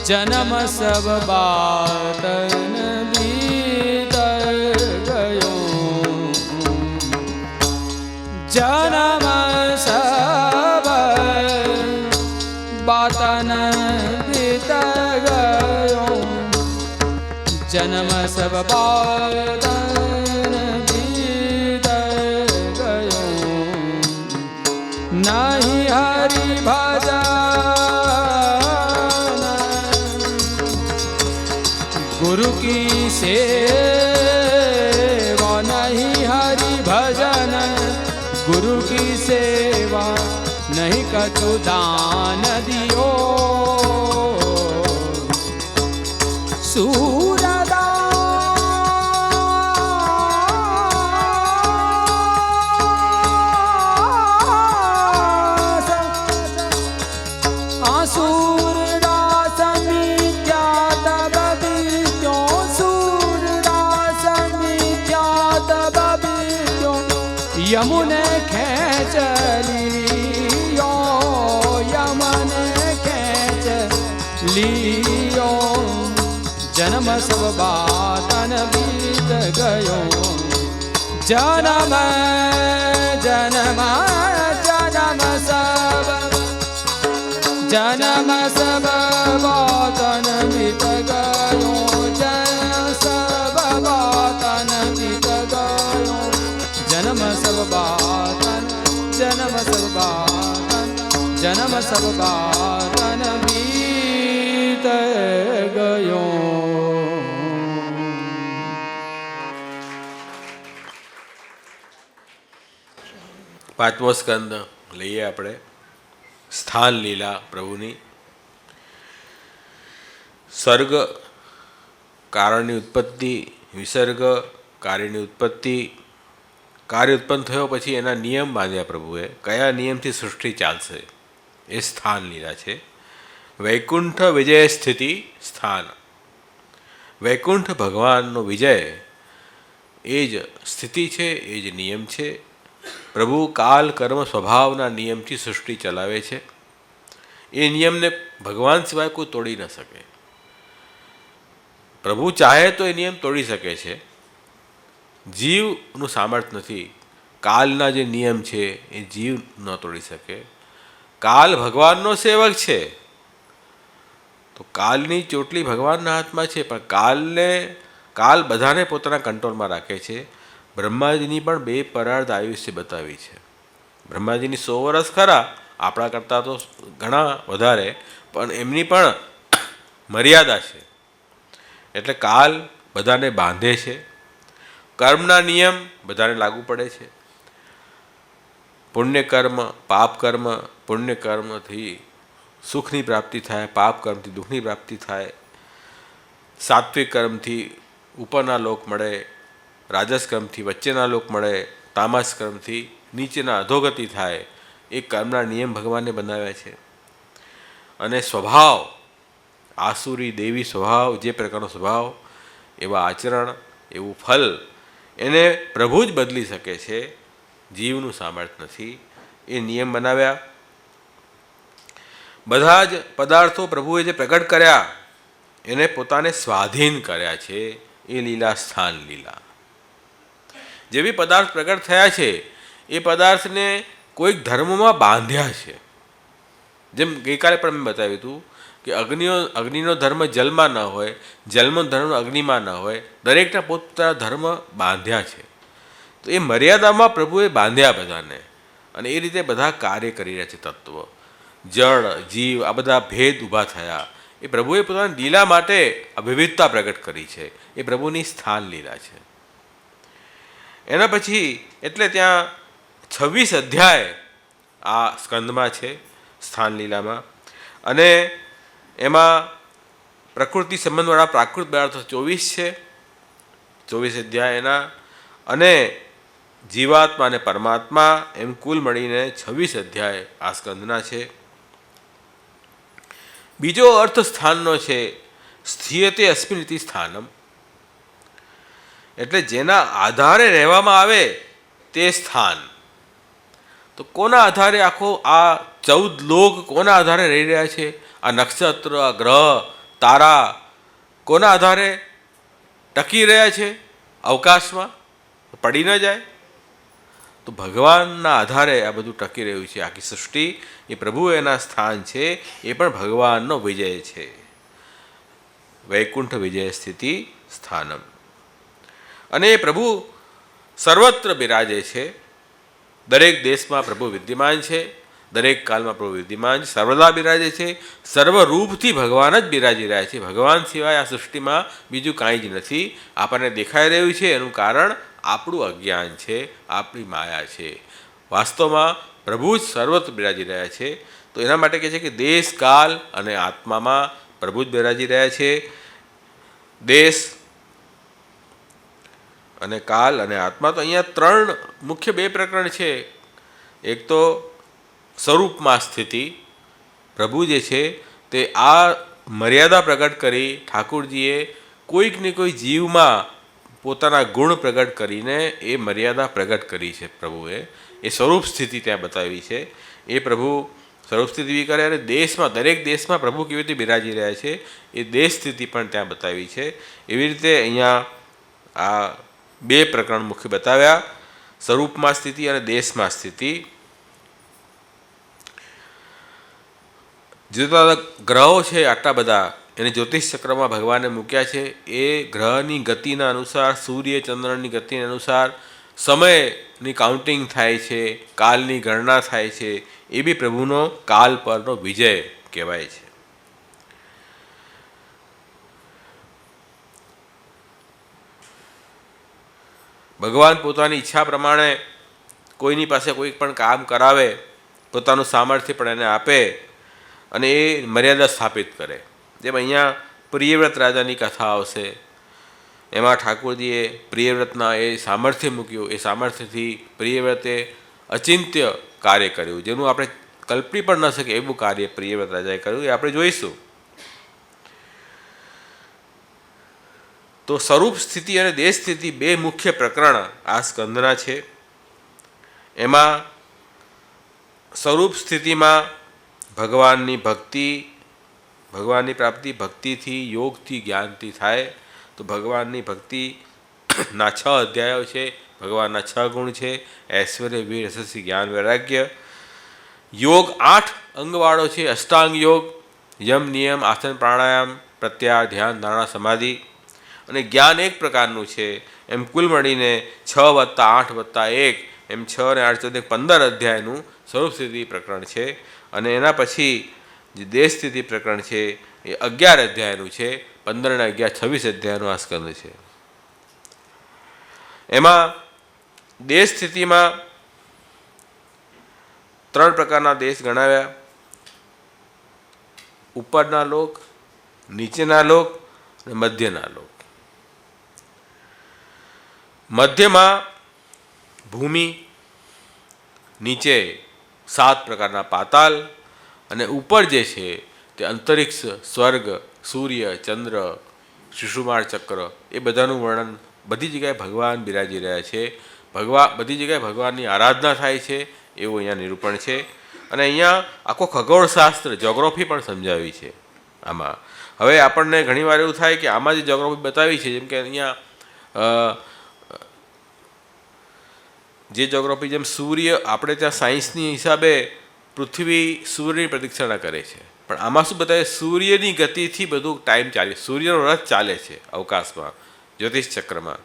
જન્મ સબ બાતન બીતર ગયો જન્મ સબ બાતન બીતર ગયો જન્મ સબ બાતન नहीं हरि भजन गुरु की सेवा नहीं हरि भजन गुरु की सेवा नहीं कछु दान दियो यमुने खेच लियो यमुने खेच लियो जन्म सब बातन बीत गयो जन्म जन्म जन्म सब बातन बीत गयो सब बातन बीत गयो जन्म सब बातन बीत गयो પાંચમો સ્કંદ લઈએ આપણે સ્થાન લીલા પ્રભુની. સર્ગ કારણની ઉત્પત્તિ, વિસર્ગ કાર્યની ઉત્પત્તિ, કાર્ય ઉત્પન્ન થયો પછી એના નિયમ બાંધ્યા પ્રભુએ. કયા નિયમથી સૃષ્ટિ ચાલશે એ સ્થાન લીલા છે. વૈકુંઠ વિજય સ્થિતિ સ્થાન. વૈકુંઠ ભગવાનનો વિજય એ જ સ્થિતિ છે, એ જ નિયમ છે. પ્રભુ કાલ કર્મ સ્વભાવના નિયમથી સૃષ્ટિ ચલાવે છે. એ નિયમને ભગવાન સિવાય કોઈ તોડી ન શકે. પ્રભુ ચાહે તો એ નિયમ તોડી શકે છે, જીવનું સામર્થ્ય નથી. કાલના જે નિયમ છે એ જીવ ન તોડી શકે. કાલ ભગવાનનો સેવક છે તો કાલની ચોટલી ભગવાનના હાથમાં છે, પણ કાલ બધાને પોતાના કંટ્રોલમાં રાખે છે. બ્રહ્માજીની પણ 2 પરાર્ધ આયુષ્ય બતાવી છે. બ્રહ્માજીની 100 વર્ષ ખરા, આપણા કરતાં તો ઘણા વધારે, પણ એમની પણ મર્યાદા છે. એટલે કાલ બધાને બાંધે છે. કર્મના નિયમ બધાને લાગુ પડે છે. પુણ્ય કર્મ, પાપ કર્મ. પુણ્ય કર્મથી સુખની પ્રાપ્તિ થાય, પાપ કર્મથી દુઃખની પ્રાપ્તિ થાય. સાત્વિક કર્મથી ઉપરના લોક મળે, રાજસ કર્મથી વચ્ચેના લોક મળે, તામસ કર્મથી નીચેના અધોગતિ થાય. એ કર્મના નિયમ ભગવાને બનાવ્યા છે. અને સ્વભાવ, આસુરી દેવી સ્વભાવ, જે પ્રકારનો સ્વભાવ, એવા આચરણ, એવું ફલ એને પ્રભુ જ બદલી શકે છે, જીવનું સામર્થ્ય નથી. એ નિયમ બનાવ્યા. બધા જ પદાર્થો પ્રભુએ જે પ્રગટ કર્યા એને પોતાને સ્વાધીન કર્યા છે. એ લીલા સ્થાન લીલા. જે બી પદાર્થ પ્રગટ થયા છે એ પદાર્થને કોઈક ધર્મમાં બાંધ્યા છે. જેમ ગઈકાલે પણ મેં બતાવ્યું હતું કે અગ્નિનો ધર્મ જલમાં ન હોય, જલનો ધર્મ અગ્નિમાં ન હોય, દરેકના પોતપોતાના ધર્મ બાંધ્યા છે. તો એ મર્યાદામાં પ્રભુએ બાંધ્યા બધાને, અને એ રીતે બધા કાર્ય કરી રહ્યા છે. તત્વ, જળ, જીવ, આ બધા ભેદ ઊભા થયા. એ પ્રભુએ પોતાની લીલા માટે આ વિવિધતા પ્રગટ કરી છે. એ પ્રભુની સ્થાન લીલા છે. એના પછી એટલે ત્યાં 26 અધ્યાય આ સ્કંદમાં છે, સ્થાન લીલામાં. અને એમાં પ્રકૃતિ સંબંધવાળા પ્રાકૃત પદાર્થો 24 છે, 24 અધ્યાય એના. અને જીવાત્મા અને પરમાત્મા એમ કુલ મળીને 26 અધ્યાય આ સ્કંદના છે. બીજો અર્થ સ્થાનનો છે સ્થિયતે અસ્મિનિતિ સ્થાનમ, એટલે જેના આધારે રહેવામાં આવે તે સ્થાન. તો કોના આધારે આખો આ 14 લોક કોના આધારે રહી રહ્યા છે? આ નક્ષત્ર, આ ગ્રહ, તારા કોના આધારે ટકી રહ્યા છે અવકાશમાં? પડી ન જાય. તો ભગવાનના આધારે આ બધું ટકી રહ્યું છે. આખી સૃષ્ટિ એ પ્રભુ એના સ્થાન છે, એ પણ ભગવાનનો વિજય છે. વૈકુંઠ વિજય સ્થિતિ સ્થાનમ. અને એ પ્રભુ સર્વત્ર બિરાજે છે. દરેક દેશમાં પ્રભુ વિદ્યમાન છે, દરેક કાળમાં પ્રભુ વિદ્યમાન છે, સર્વદા બિરાજે છે. સર્વરૂપથી ભગવાન જ બિરાજી રહ્યા છે. ભગવાન સિવાય આ સૃષ્ટિમાં બીજું કાંઈ જ નથી. આપણને દેખાઈ રહ્યું છે એનું કારણ આપણું અજ્ઞાન છે, આપણી માયા છે. વાસ્તવમાં પ્રભુ જ સર્વત્ર બિરાજી રહ્યા છે. તો એના માટે કહે છે કે દેશ, કાલ અને આત્મામાં પ્રભુ જ બિરાજી રહ્યા છે. દેશ અને કાલ અને આત્મા. તો અહીંયા 3 મુખ્ય 2 પ્રકરણ છે. એક તો સ્વરૂપમાં સ્થિતિ, પ્રભુ જે છે તે આ મર્યાદા પ્રગટ કરી ઠાકુરજીએ કોઈક ને કોઈ જીવમાં પોતાના ગુણ પ્રગટ કરીને એ મર્યાદા પ્રગટ કરી છે. પ્રભુએ એ સ્વરૂપ સ્થિતિ ત્યાં બતાવી છે. એ પ્રભુ સ્વરૂપ સ્થિતિ બી કરે, અને દેશમાં દરેક દેશમાં પ્રભુ કેવી રીતે બિરાજી રહ્યા છે એ દેશ સ્થિતિ પણ ત્યાં બતાવી છે. એવી રીતે અહીંયા આ 2 પ્રકરણ મુખ્ય બતાવ્યા, સ્વરૂપમાં સ્થિતિ અને દેશમાં સ્થિતિ. જુદા ગ્રહો છે આટલા બધા, એને જ્યોતિષ ચક્રમાં ભગવાને મૂક્યા છે. એ ગ્રહની ગતિના અનુસાર, સૂર્ય ચંદ્રની ગતિના અનુસાર સમયની કાઉન્ટિંગ થાય છે, કાલની ગણના થાય છે. એ બી પ્રભુનો કાલ પરનો વિજય કહેવાય છે. ભગવાન પોતાની ઈચ્છા પ્રમાણે કોઈની પાસે કોઈ પણ કામ કરાવે, પોતાનું સામર્થ્ય પણ એને આપે અને એ મર્યાદા સ્થાપિત કરે. જેમ અહીંયા પ્રિયવ્રત રાજાની કથા આવશે, એમાં ઠાકોરજીએ પ્રિયવ્રતના એ સામર્થ્ય મૂક્યું. એ સામર્થ્યથી પ્રિયવ્રતે અચિંત્ય કાર્ય કર્યું, જેનું આપણે કલ્પી પણ ન શકીએ એવું કાર્ય પ્રિયવ્રત રાજાએ કર્યું. એ આપણે જોઈશું. તો સ્વરૂપ સ્થિતિ અને દેશ સ્થિતિ 2 મુખ્ય પ્રકરણ આ સ્કંદના છે. એમાં સ્વરૂપ સ્થિતિમાં ભગવાનની ભક્તિ, ભગવાનની પ્રાપ્તિ ભક્તિથી, યોગથી, જ્ઞાનથી થાય. તો ભગવાનની ભક્તિના 6 અધ્યાયો છે, ભગવાનના 6 ગુણ છે: ઐશ્વર્ય, વીર, યશસ્વી, જ્ઞાન, વૈરાગ્ય. યોગ 8 અંગવાળો છે, અષ્ટાંગ યોગ, યમ, નિયમ, આસન, પ્રાણાયામ, પ્રત્યાહાર, ધ્યાન, ધારણા, સમાધિ. અને જ્ઞાન 1 પ્રકારનું છે. એમ કુલ મળીને 6 + 8 + 1 એમ 6 અને 8 + 15 અધ્યાયનું સ્વરૂપ સ્થિતિ પ્રકરણ છે. અને એના પછી જે દેશ સ્થિતિ પ્રકરણ છે એ 11 અધ્યાયનું છે. 15 અને 11 26 અધ્યાયનું આ સ્કંદ છે. એમાં દેશ સ્થિતિમાં 3 પ્રકારના દેશ ગણાવ્યા: ઉપરના લોક, નીચેના લોક અને મધ્યના લોક. મધ્યમાં ભૂમિ, નીચે 7 પ્રકારના પાતાલ, અને ઉપર જે છે તે અંતરિક્ષ, સ્વર્ગ, સૂર્ય, ચંદ્ર, શિશુમાળ ચક્ર. એ બધાનું વર્ણન. બધી જગ્યાએ ભગવાન બિરાજી રહ્યા છે. બધી જગ્યાએ ભગવાનની આરાધના થાય છે એવું અહીંયા નિરૂપણ છે. અને અહીંયા આખો ખગોળશાસ્ત્ર, જોગ્રાફી પણ સમજાવી છે આમાં. હવે આપણને ઘણીવાર એવું થાય કે આમાં જે જોગ્રાફી બતાવી છે, જેમ કે અહીંયા જે જોગ્રાફી, જેમ સૂર્ય, આપણે ત્યાં સાયન્સની હિસાબે પૃથ્વી સૂર્યની પ્રદક્ષિણા કરે છે, પણ આમાં શું બતાવે? સૂર્યની ગતિથી બધું ટાઈમ ચાલે, સૂર્યનો રથ ચાલે છે અવકાશમાં, જ્યોતિષ ચક્રમાં.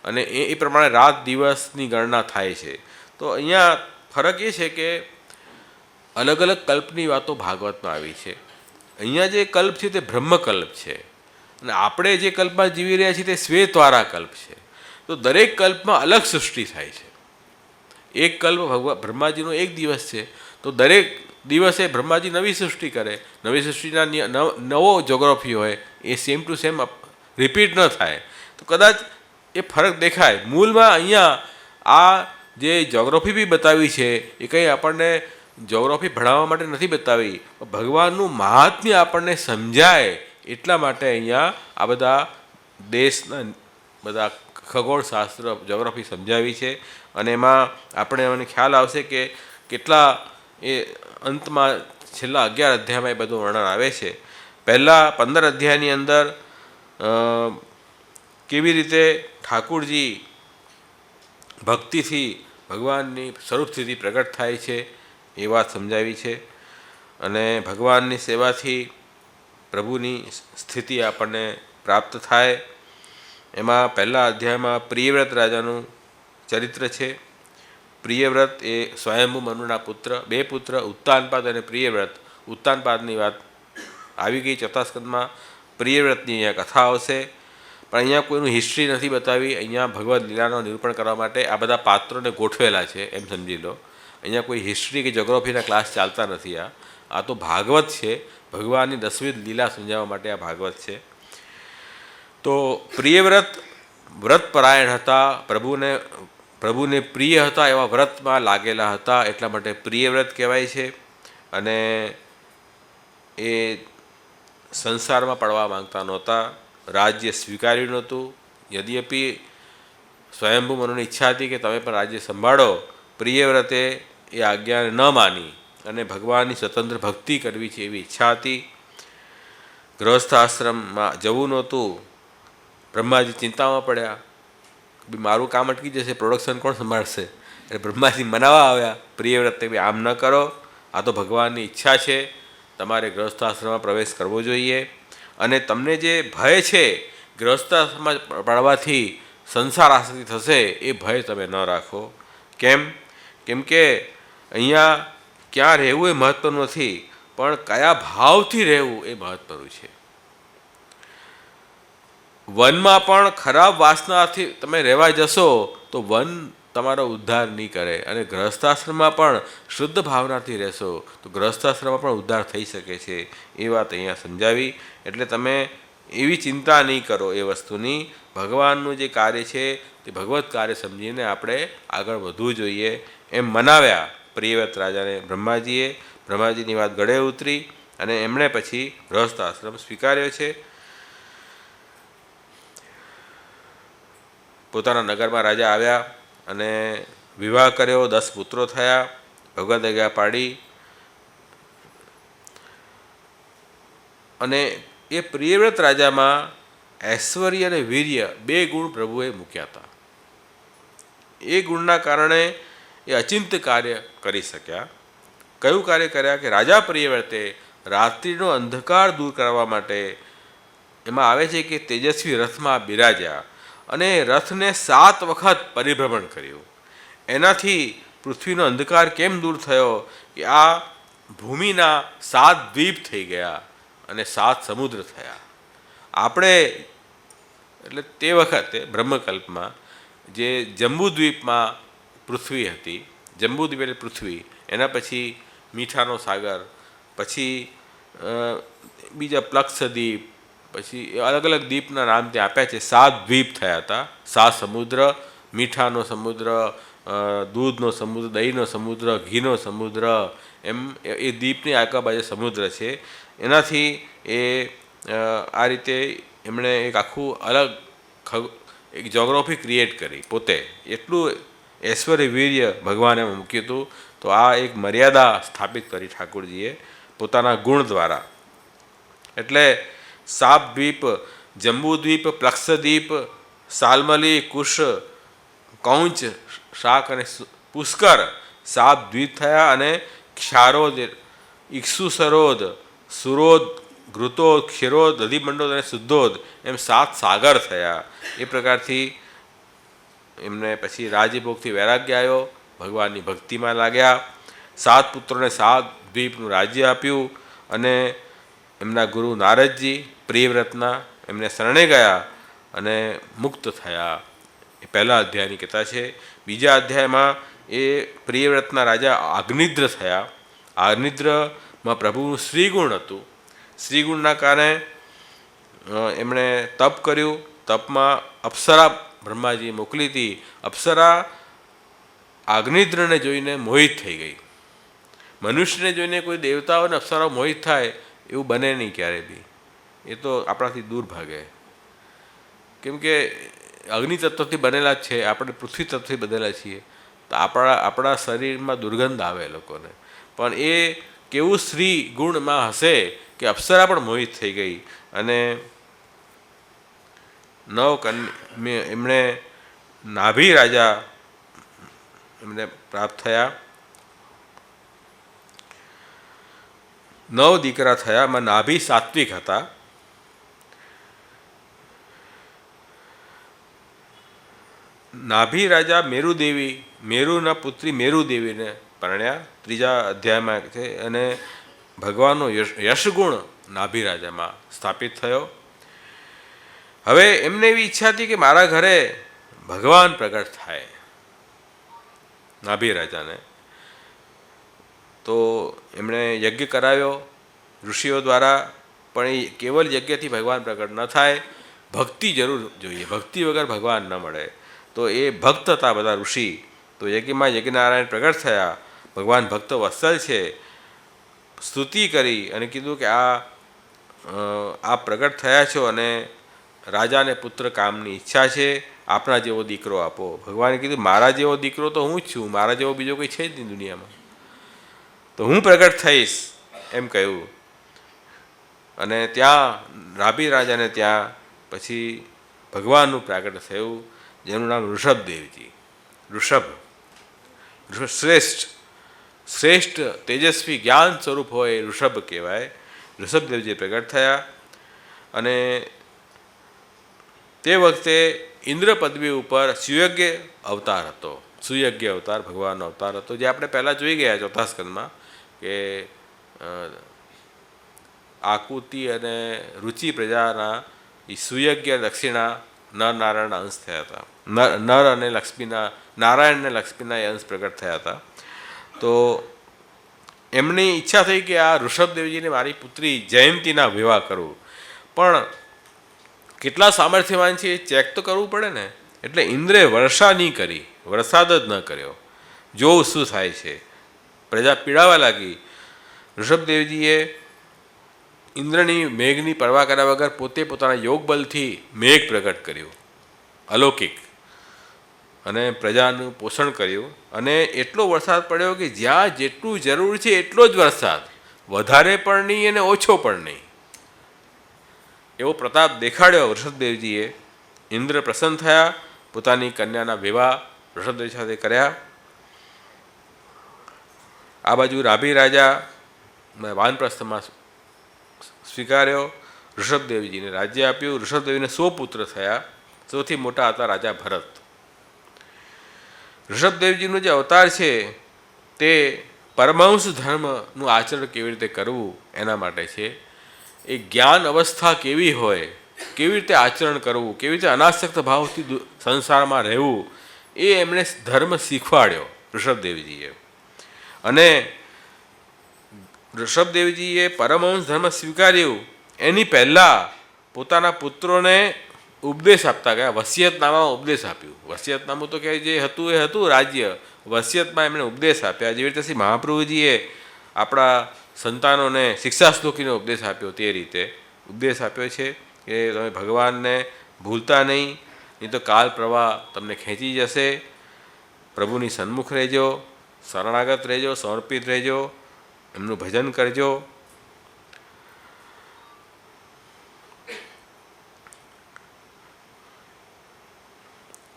અને એ પ્રમાણે રાત દિવસની ગણના થાય છે. તો અહીંયા ફરક એ છે કે અલગ અલગ કલ્પની વાતો ભાગવતમાં આવી છે. અહીંયા જે કલ્પ છે તે બ્રહ્મકલ્પ છે, અને આપણે જે કલ્પમાં જીવી રહ્યા છીએ તે શ્વેતવાળા કલ્પ છે. તો દરેક કલ્પમાં અલગ સૃષ્ટિ થાય છે. એક કલ્પ બ્રહ્માજીનો એક દિવસ છે, તો દરેક દિવસે બ્રહ્માજી નવી સૃષ્ટિ કરે. નવી સૃષ્ટિના નવો જોગ્રાફી હોય, એ સેમ ટુ સેમ રિપીટ ન થાય. તો કદાચ એ ફરક દેખાય. મૂળમાં અહીંયા આ જે જોગ્રાફી બી બતાવી છે એ કંઈ આપણને જોગ્રાફી ભણાવવા માટે નથી બતાવી, ભગવાનનું મહાત્મ્ય આપણને સમજાય એટલા માટે અહીંયા આ બધા દેશના બધા ખગોળશાસ્ત્ર જોગ્રાફી સમજાવી છે. અને એમાં મને ખ્યાલ આવશે કે કેટલા એ અંતમાં છેલ્લા 11 અધ્યાયમાં એ બધું વર્ણન આવે છે. પહેલાં 15 અધ્યાયની અંદર કેવી રીતે ઠાકુરજી ભક્તિથી ભગવાનની સ્વરૂપ સ્થિતિ પ્રગટ થાય છે એ વાત સમજાવી છે. અને ભગવાનની સેવાથી પ્રભુની સ્થિતિ આપણને પ્રાપ્ત થાય. એમાં પહેલા અધ્યાયમાં પ્રિયવ્રત રાજાનું ચરિત્ર છે. પ્રિયવ્રત એ સ્વયંભૂ મનુના પુત્ર, 2 પુત્ર, ઉત્તાનપાદ અને પ્રિયવ્રત. ઉત્તાનપાદની વાત આવી ગઈ ચોથા સ્કંદમાં. પ્રિયવ્રતની અહીંયા કથા આવશે, પણ અહીંયા કોઈનું હિસ્ટ્રી નથી બતાવી. અહીંયા ભગવદ્ લીલાનો નિરૂપણ કરવા માટે આ બધા પાત્રોને ગોઠવેલા છે એમ સમજી લો. અહીંયા કોઈ હિસ્ટ્રી કે જોગ્રાફીના ક્લાસ ચાલતા નથી. આ તો ભાગવત છે. ભગવાનની 10મી લીલા સમજાવવા માટે આ ભાગવત છે. તો પ્રિયવ્રત વ્રતપરાયણ હતા, પ્રભુને પ્રિય હતા, એવા વ્રતમાં લાગેલા હતા, એટલા માટે પ્રિયવ્રત કહેવાય છે. અને એ સંસારમાં પડવા માંગતા નહોતા, રાજ્ય સ્વીકાર્યું નહોતું. યદ્યપિ સ્વયંભૂ મનુની ઈચ્છા હતી કે તમે પણ રાજ્ય સંભાળો, પ્રિયવ્રતે એ આજ્ઞાને ન માની અને ભગવાનની સ્વતંત્ર ભક્તિ કરવી છે એવી ઈચ્છા હતી. ગૃહસ્થાશ્રમમાં જવું નહોતું. બ્રહ્માજી ચિંતામાં પડ્યા, મારું કામ અટકી જશે, પ્રોડક્શન કોણ સંભાળશે? એટલે બ્રહ્માજી મનાવવા આવ્યા પ્રિયવ્રતે, આમ ન કરો, આ તો ભગવાનની ઈચ્છા છે, તમારે ગૃહસ્થાશ્રમમાં પ્રવેશ કરવો જોઈએ. અને તમને જે ભય છે ગૃહસ્થાશ્રમમાં પડવાથી સંસાર આસક્તિ થશે, એ ભય તમે ન રાખો. કેમ કે અહીંયા ક્યાં રહેવું એ મહત્ત્વનું નથી, પણ કયા ભાવથી રહેવું એ મહત્ત્વનું છે. વનમાં પણ ખરાબ વાસનાથી તમે રહેવા જશો તો વન તમારો ઉદ્ધાર નહીં કરે, અને ગૃહસ્થાશ્રમમાં પણ શુદ્ધ ભાવનાથી રહેશો તો ગૃહસ્થાશ્રમમાં પણ ઉદ્ધાર થઈ શકે છે. એ વાત અહીંયા સમજાવી. એટલે તમે એવી ચિંતા નહીં કરો એ વસ્તુની. ભગવાનનું જે કાર્ય છે તે ભગવત કાર્ય સમજીને આપણે આગળ વધવું જોઈએ એમ મનાવ્યા પ્રિયવ્રત રાજાને બ્રહ્માજીએ. બ્રહ્માજીની વાત ગળે ઉતરી અને એમણે પછી ગૃહસ્થાશ્રમ સ્વીકાર્યો છે. પોતાના નગરમાં રાજા આવ્યા અને વિવાહ કર્યો, 10 પુત્રો થયા, ભગવદ આજ્ઞા પાડી. અને એ પ્રિયવ્રત રાજામાં ઐશ્વર્ય અને વીર્ય 2 ગુણ પ્રભુએ મૂક્યા હતા. એ ગુણના કારણે એ અચિંત્ય કાર્ય કરી શક્યા. કયું કાર્ય કર્યા કે રાજા પ્રિયવ્રતે રાત્રિનો અંધકાર દૂર કરવા માટે, એમાં આવે છે કે તેજસ્વી રથમાં બિરાજ્યા અને રથને 7 વખત પરિભ્રમણ કર્યું. એનાથી પૃથ્વીનો અંધકાર કેમ દૂર થયો કે આ ભૂમિના 7 દ્વીપ થઈ ગયા અને 7 સમુદ્ર થયા. આપણે એટલે તે વખતે બ્રહ્મકલ્પમાં જે જંબુદ્વીપમાં પૃથ્વી હતી, જંબુદ્વીપ એટલે પૃથ્વી, એના પછી મીઠાનો સાગર, પછી બીજા પ્લક્ષદ્વીપ, પછી અલગ અલગ દ્વીપના નામ ત્યાં આપ્યા છે. 7 દ્વીપ થયા હતા, 7 સમુદ્ર, મીઠાનો સમુદ્ર, દૂધનો સમુદ્ર, દહીંનો સમુદ્ર, ઘીનો સમુદ્ર, એમ એ દ્વીપની આજુબાજુ સમુદ્ર છે. એનાથી એ આ રીતે એમણે એક આખું અલગ એક જોગ્રાફી ક્રિએટ કરી પોતે. એટલું ઐશ્વર્ય વીર્ય ભગવાને મૂક્યું હતું. તો આ એક મર્યાદા સ્થાપિત કરી ઠાકોરજીએ પોતાના ગુણ દ્વારા. એટલે 7 દ્વીપ, જંબુદ્વીપ, પ્લક્ષદ્વીપ, સાલમલી, કુશ, કૌંચ, શાક અને પુષ્કર 7 દ્વીપ થયા. અને ક્ષારોદ, ઇક્ષુસરોદ, સુરોદ, ઘૃતોદ, ક્ષીરોદ, દધિમંડોદ અને શુદ્ધોદ એમ 7 સાગર થયા. એ પ્રકારથી એમને પછી રાજભોગથી વૈરાગ્ય આવ્યો, ભગવાનની ભક્તિમાં લાગ્યા. 7 પુત્રોને 7 દ્વીપનું રાજ્ય આપ્યું. અને એમના ગુરુ નારદજી પ્રિયવ્રતના એમને શરણે ગયા અને મુક્ત થયા. એ પહેલા અધ્યાયની કથા છે. બીજા અધ્યાયમાં એ પ્રિયવ્રતના રાજા અગ્નિદ્ર થયા. અગ્નિદ્રમાં પ્રભુનું શ્રીગુણ હતું. શ્રીગુણના કારણે એમણે તપ કર્યું. તપમાં અપ્સરા બ્રહ્માજી મોકલી હતી. અપ્સરા અગ્નિદ્રને જોઈને મોહિત થઈ ગઈ. મનુષ્યને જોઈને કોઈ દેવતાઓને અપ્સરાઓ મોહિત થાય એવું બને નહીં ક્યારે બી. એ તો આપણાથી દૂર ભાગે. કેમ કે અગ્નિ તત્વથી બનેલા જ છે, આપણે પૃથ્વી તત્વથી બનેલા છીએ, તો આપણા શરીરમાં દુર્ગંધ આવે લોકોને. પણ એ કેવું સ્ત્રી ગુણમાં હશે કે અપ્સરા પણ મોહિત થઈ ગઈ અને એમણે નાભી રાજા એમને પ્રાપ્ત થયા. 9 દીકરા થયા. એમાં નાભી સાત્વિક હતા. નાભી રાજા મેરુના પુત્રી મેરુદેવીને પરણ્યા. ત્રીજા અધ્યાયમાં છે. અને ભગવાનનો યશગુણ નાભી રાજામાં સ્થાપિત થયો. હવે એમને એવી ઈચ્છા હતી કે મારા ઘરે ભગવાન પ્રગટ થાય નાભી રાજાને. તો એમણે યજ્ઞ કરાવ્યો ઋષિઓ દ્વારા. પણ એ કેવલ યજ્ઞથી ભગવાન પ્રગટ ન થાય, ભક્તિ જરૂર જોઈએ. ભક્તિ વગર ભગવાન ન મળે. તો એ ભક્ત હતા બધા ઋષિ. તો યજ્ઞમાં યજ્ઞનારાયણ પ્રગટ થયા. ભગવાન ભક્ત વત્સલ છે. સ્તુતિ કરી અને કીધું કે આ પ્રગટ થયા છો અને રાજાને પુત્ર કામની ઈચ્છા છે, આપણા જેવો દીકરો આપો. ભગવાને કીધું મારા જેવો દીકરો તો હું જ છું, મારા જેવો બીજો કોઈ છે જ નહીં દુનિયામાં, તો હું પ્રગટ થઈશ એમ કહ્યું. અને ત્યાં નાભી રાજાને ત્યાં પછી ભગવાનનું પ્રાગટ્ય થયું, જેનું નામ ઋષભદેવજી. ઋષભ શ્રેષ્ઠ તેજસ્વી જ્ઞાન સ્વરૂપ હોય એ ઋષભ કહેવાય. ઋષભદેવજી પ્રગટ થયા. અને તે વખતે ઇન્દ્ર પદવી ઉપર સુયજ્ઞ અવતાર હતો. સુયજ્ઞ અવતાર ભગવાનનો અવતાર હતો, જે આપણે પહેલાં જોઈ ગયા ચોથા સ્કંદમાં કે આકૃતિ અને રુચિ પ્રજાના એ સુયજ્ઞ દક્ષિણા નર નારાયણના અંશ થયા હતા. નર અને લક્ષ્મીના, નારાયણ અને લક્ષ્મીના એ અંશ પ્રગટ થયા હતા. તો એમની ઈચ્છા થઈ કે આ ઋષભદેવજીને મારી પુત્રી જયંતીના વિવાહ કરું. પણ કેટલા સામર્થ્યવાન છે એ ચેક તો કરવું પડે ને. એટલે ઇન્દ્રે વર્ષા નહીં કરી, વરસાદ જ ન કર્યો. જોવું શું થાય છે. પ્રજા પીડાવા લાગી. ઋષભદેવજીએ ઇન્દ્રની મેઘની પરવા કર્યા વગર પોતે પોતાના યોગ બલથી મેઘ પ્રગટ કર્યું, અલૌકિક, અને પ્રજાનું પોષણ કર્યું. અને એટલો વરસાદ પડ્યો કે જ્યાં જેટલું જરૂર છે એટલો જ વરસાદ, વધારે પણ નહીં અને ઓછો પણ નહીં, એવો પ્રતાપ દેખાડ્યો ઋષભદેવજીએ. ઇન્દ્ર પ્રસન્ન થયા. પોતાની કન્યાના વિવાહ ઋષભદેવ સાથે કર્યા. આ બાજુ નાભી રાજા વાનપ્રસ્થમાં સ્વીકાર્યો. ઋષભદેવજીને રાજ્ય આપ્યું. ઋષભદેવીને 100 પુત્ર થયા. સૌથી મોટા હતા રાજા ભરત. ઋષભદેવજીનો જે અવતાર છે તે પરમહંસ ધર્મનું આચરણ કેવી રીતે કરવું એના માટે છે. એ જ્ઞાન અવસ્થા કેવી હોય, કેવી રીતે આચરણ કરવું, કેવી રીતે અનાસક્ત ભાવથી સંસારમાં રહેવું, એ એમણે ધર્મ શીખવાડ્યો ઋષભદેવજીએ. અને ઋષભદેવજીએ પરમહંસ ધર્મ સ્વીકાર્યું એની પહેલાં પોતાના પુત્રોને ઉપદેશ આપતા ગયા. વસિયતનામામાં ઉપદેશ આપ્યું. વસિયતનામું તો કે જે હતું એ હતું રાજ્ય. વસિયતમાં એમણે ઉપદેશ આપ્યા. જેવી રીતે શ્રી મહાપ્રભુજીએ આપણા સંતાનોને શિક્ષા શ્લોકીનો ઉપદેશ આપ્યો, તે રીતે ઉપદેશ આપ્યો છે કે તમે ભગવાનને ભૂલતા નહીં તો કાલ પ્રવાહ તમને ખેંચી જશે. પ્રભુની સન્મુખ રહેજો, શરણાગત રહેજો, સમર્પિત રહેજો, એમનું ભજન કરજો.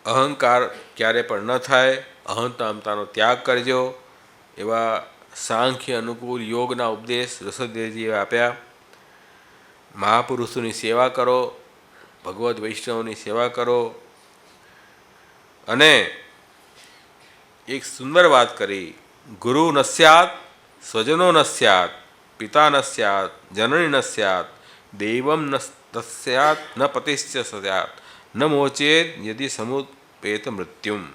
અહંકાર ક્યારે પણ ન થાય, અહંતામતાનો ત્યાગ કરજો. એવા સાંખ્ય અનુકૂળ યોગના ઉપદેશ ઋષભદેવજીએ આપ્યા. મહાપુરુષોની સેવા કરો, ભગવદ્ વૈષ્ણવની સેવા કરો. અને એક સુંદર વાત કરી, ગુરુ ન સ્યાત, સ્વજનો ન સ્યાત, પિતા ન સ્યાત, જનની ન સ્યાત, દૈવમ ન તસ્યાત, ન પતિશ્ચ સ્યાત, ન મોચેત યદિ પેત મૃત્યુમ.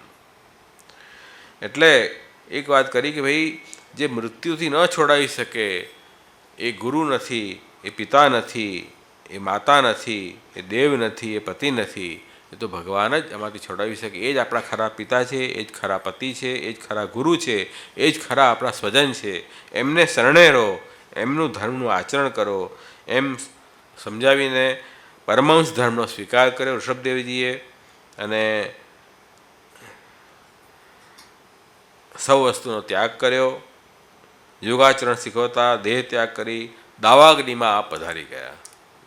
એટલે એક વાત કરી કે ભાઈ જે મૃત્યુથી ન છોડાવી શકે એ ગુરુ નથી, એ પિતા નથી, એ માતા નથી, એ દેવ નથી, એ પતિ નથી, એ તો ભગવાન જ આમાંથી છોડાવી શકે. એ જ આપણા ખરા પિતા છે, એ જ ખરા પતિ છે, એ જ ખરા ગુરુ છે, એ જ ખરા આપણા સ્વજન છે. એમને શરણે રહો, એમનું ધર્મનું આચરણ કરો, એમ સમજાવીને પરમહંસ ધર્મનો સ્વીકાર કર્યો ઋષભદેવજીએ અને સૌ વસ્તુનો ત્યાગ કર્યો. યોગાચરણ શીખવતા દેહ ત્યાગ કરી દાવાગ્નિમાં આપ પધારી ગયા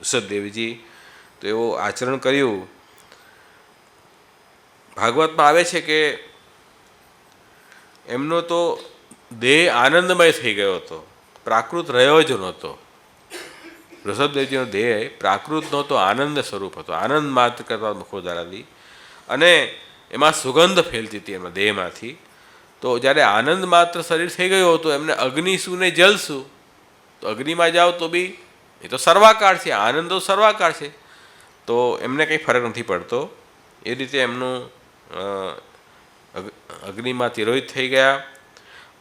ઋષભદેવજી. તો એવું આચરણ કર્યું. ભાગવતમાં આવે છે કે એમનો તો દેહ આનંદમય થઈ ગયો હતો, પ્રાકૃત રહ્યો જ નહોતો. ઋષભદેવજીનો દેહ પ્રાકૃત નહોતો, આનંદ સ્વરૂપ હતો, આનંદ માત્ર કરતા મુખોદારાથી, અને એમાં સુગંધ ફેલતી હતી એમાં દેહમાંથી. તો જ્યારે આનંદ માત્ર શરીર થઈ ગયું હતું, એમને અગ્નિ શું ને જલ શું? તો અગ્નિમાં જાઓ તો બી એ તો સર્વાકાર છે, આનંદ તો સર્વાકાર છે, તો એમને કંઈ ફરક નથી પડતો. એ રીતે એમનું અગ્નિમાં તિરોહિત થઈ ગયા.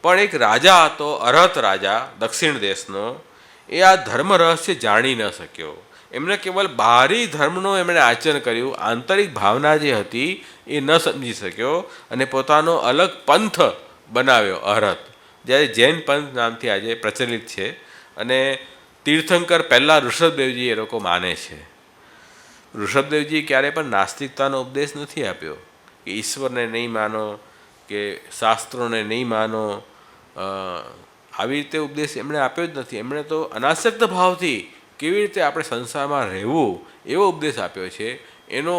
પણ એક રાજા હતો, અરહત રાજા દક્ષિણ દેશનો, એ આ ધર્મ રહસ્ય જાણી ન શક્યો. એમને કેવલ બાહરી ધર્મનું એમણે આચરણ કર્યું, આંતરિક ભાવના જે હતી એ ન સમજી શક્યો અને પોતાનો અલગ પંથ બનાવ્યો અરહત, જ્યારે જૈન પંથ નામથી આજે પ્રચલિત છે. અને તીર્થંકર પહેલાં ઋષભદેવજી એ લોકો માને છે. ઋષભદેવજી ક્યારેય પણ નાસ્તિકતાનો ઉપદેશ નથી આપ્યો કે ઈશ્વરને નહીં માનો કે શાસ્ત્રોને નહીં માનો. આવી રીતે ઉપદેશ એમણે આપ્યો જ નથી. એમણે તો અનાસક્ત ભાવથી કેવી રીતે આપણે સંસારમાં રહેવું એવો ઉપદેશ આપ્યો છે. એનો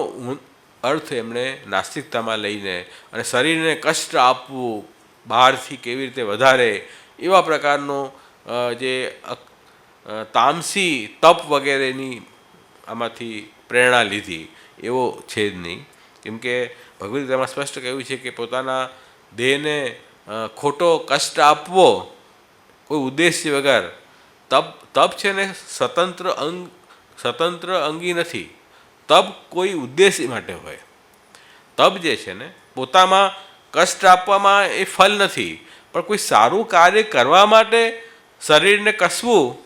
અર્થ એમણે નાસ્તિકતામાં લઈને અને શરીરને કષ્ટ આપવું બહારથી કેવી રીતે વધારે એવા પ્રકારનો જે તામસી તપ વગેરેની આમાંથી પ્રેરણા લીધી એવો છે જ નહીં. કેમ કે ભગવદ્ ગીતામાં સ્પષ્ટ કહ્યું છે કે પોતાના દેહને ખોટો કષ્ટ આપવો કોઈ ઉદ્દેશ્ય વગર, તપ છે ને સ્વતંત્ર અંગી નથી. તપ કોઈ ઉદ્દેશ્ય માટે હોય. તપ જે છે ને પોતામાં કષ્ટ આપવામાં એ ફલ નથી, પણ કોઈ સારું કાર્ય કરવા માટે શરીરને કસવું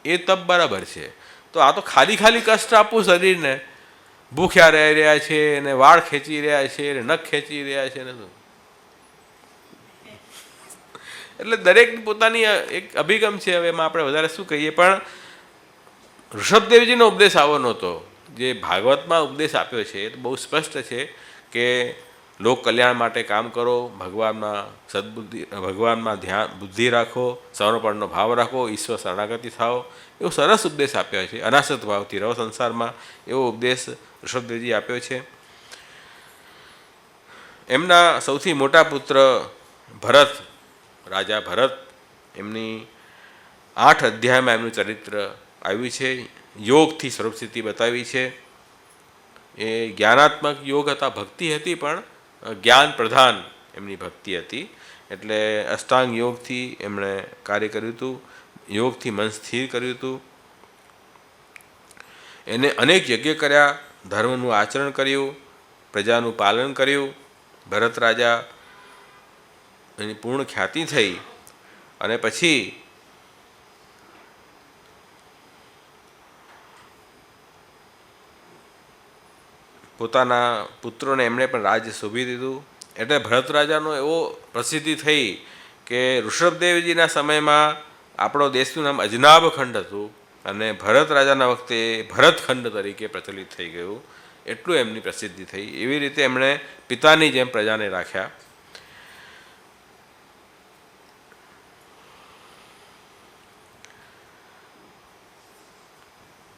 એ તપ બરાબર છે. તો આ તો ખાલી કષ્ટ આપવું શરીરને, ભૂખ્યા રહી રહ્યા છે ને વાળ ખેંચી રહ્યા છે ને નખ ખેંચી રહ્યા છે ને શું. એટલે દરેકની પોતાની એક અભિગમ છે. હવે એમાં આપણે વધારે શું કહીએ, પણ ઋષભદેવજીનો ઉપદેશ આવો નહોતો. જે ભાગવતમાં ઉપદેશ આપ્યો છે એ તો બહુ સ્પષ્ટ છે કે લોક કલ્યાણ માટે કામ કરો, ભગવાનમાં ધ્યાન બુદ્ધિ રાખો, સમર્પણનો ભાવ રાખો, ઈશ્વર શરણાગતિ થાઓ, એવો સરસ ઉપદેશ આપ્યો છે. અનાસક્ત ભાવથી રહો સંસારમાં, એવો ઉપદેશ ઋષભદેવજી આપ્યો છે. એમના સૌથી મોટા પુત્ર ભરત, રાજા ભરત, એમની 8 અધ્યાયમાં એમનું ચરિત્ર આવ્યું છે. યોગથી સ્વરૂપ સ્થિતિ બતાવી છે. એ જ્ઞાનાત્મક યોગ હતા, ભક્તિ હતી, પણ જ્ઞાન પ્રધાન એમની ભક્તિ હતી. એટલે અષ્ટાંગ યોગથી એમણે કાર્ય કર્યું હતું, યોગથી મન સ્થિર કર્યું હતું. એને અનેક યજ્ઞ કર્યા, ધર્મનું આચરણ કર્યું, પ્રજાનું પાલન કર્યું. ભરત રાજા એની પૂર્ણ ખ્યાતિ થઈ અને પછી પોતાના પુત્રોને એમણે પણ રાજ્ય શોભી દીધું. એટલે ભરત રાજાનો એવો પ્રસિદ્ધિ થઈ કે ઋષભદેવજીના સમયમાં આપણો દેશનું નામ અજનાબ ખંડ હતું અને ભરત રાજાના વખતે ભરતખંડ તરીકે પ્રચલિત થઈ ગયું. એટલું એમની પ્રસિદ્ધિ થઈ. એવી રીતે એમણે પિતાની જેમ પ્રજાને રાખ્યા.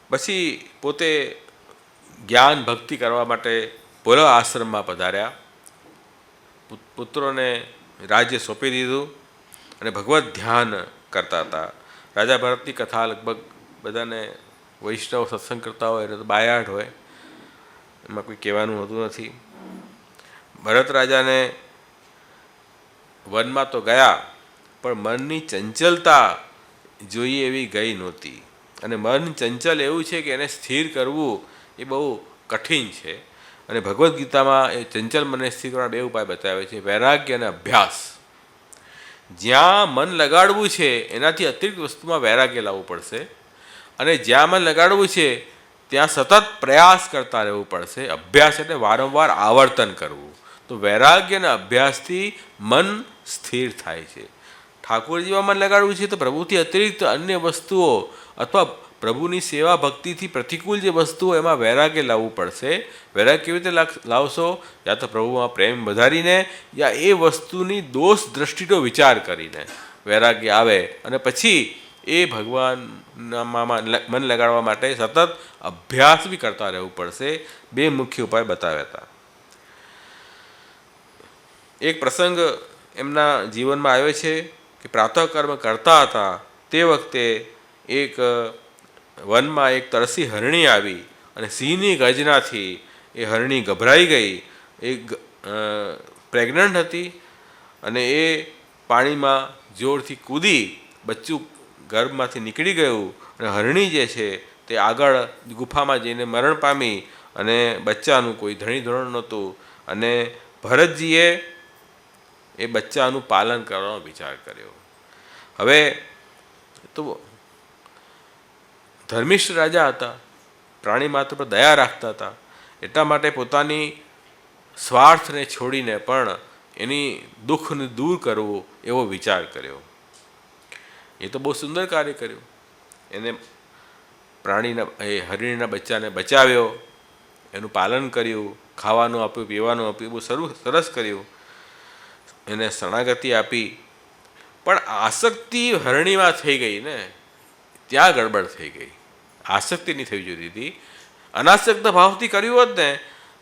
પછી પોતે જ્ઞાન ભક્તિ કરવા માટે પુલહ આશ્રમમાં પધાર્યા. પુત્રોને રાજ્ય સોંપી દીધું અને ભગવત ધ્યાન કરતા હતા. રાજા ભરતની કથા લગભગ બધાને વૈષ્ણવ સત્સંગ કરતા હોય એટલે તો બાયાઠ હોય, એમાં કોઈ કહેવાનું હોતું નથી. ભરત રાજાને વનમાં તો ગયા, પણ મનની ચંચલતા જોઈએ એવી ગઈ નહોતી. અને મન ચંચલ એવું છે કે એને સ્થિર કરવું એ બહુ કઠિન છે. અને ભગવદ્ ગીતામાં એ ચંચલ મને સ્થિર કરવા 2 ઉપાય બતાવે છે, વૈરાગ્ય અને અભ્યાસ. જ્યાં મન લગાડવું છે એનાથી અતિરિક્ત વસ્તુમાં વૈરાગ્ય લાવવું પડશે, અને જ્યાં મન લગાડવું છે ત્યાં સતત પ્રયાસ કરતા રહેવું પડશે. અભ્યાસ એટલે વારંવાર આવર્તન કરવું. તો વૈરાગ્ય અને અભ્યાસથી મન સ્થિર થાય છે. ઠાકોરજીમાં મન લગાડવું છે તો પ્રભુથી અતિરિક્ત અન્ય વસ્તુઓ અથવા પ્રભુની સેવા ભક્તિથી પ્રતિકૂળ જે વસ્તુઓ એમાં વૈરાગ્ય લાવવું પડશે. વૈરાગ્ય કેવી રીતે લાવશો? યા તો પ્રભુમાં પ્રેમ વધારીને, યા એ વસ્તુની દોષ દ્રષ્ટિનો વિચાર કરીને વૈરાગ્ય આવે, અને પછી એ ભગવાનમાં મન લગાડવા માટે સતત અભ્યાસ બી કરતા રહેવું પડશે. 2 મુખ્ય ઉપાય બતાવ્યા હતા. એક પ્રસંગ એમના જીવનમાં આવ્યો છે કે પ્રાતઃકર્મ કરતા હતા તે વખતે એક વનમાં એક તરસી હરણી આવી, અને સિંહની ગર્જનાથી એ હરણી ગભરાઈ ગઈ. એ પ્રેગ્નન્ટ હતી, અને એ પાણીમાં જોરથી કૂદી બચ્ચું ગર્ભમાંથી નીકળી ગયું, અને હરણી જે છે તે આગળ ગુફામાં જઈને મરણ પામી, અને બચ્ચાનું કોઈ ધણી ધોરણ નહોતું. અને ભરતજીએ એ બચ્ચાનું પાલન કરવાનો વિચાર કર્યો. હવે તો ધર્મિષ્ઠ રાજા હતા, પ્રાણી માત્ર પર દયા રાખતા હતા, એટલા માટે પોતાની સ્વાર્થને છોડીને પણ એની દુઃખને દૂર કરવું એવો વિચાર કર્યો. એ તો બહુ સુંદર કાર્ય કર્યું. એને પ્રાણીના એ હરિણીના બચ્ચાને બચાવ્યો, એનું પાલન કર્યું, ખાવાનું આપ્યું, પીવાનું આપ્યું, બહુ સરસ કર્યું, એને શરણાગતિ આપી. પણ આસક્તિ હરણીમાં થઈ ગઈ ને, ત્યાં ગડબડ થઈ ગઈ. આસક્તિ નહીં થવી જોઈતી હતી. અનાસક્ત ભાવથી કર્યું હોત ને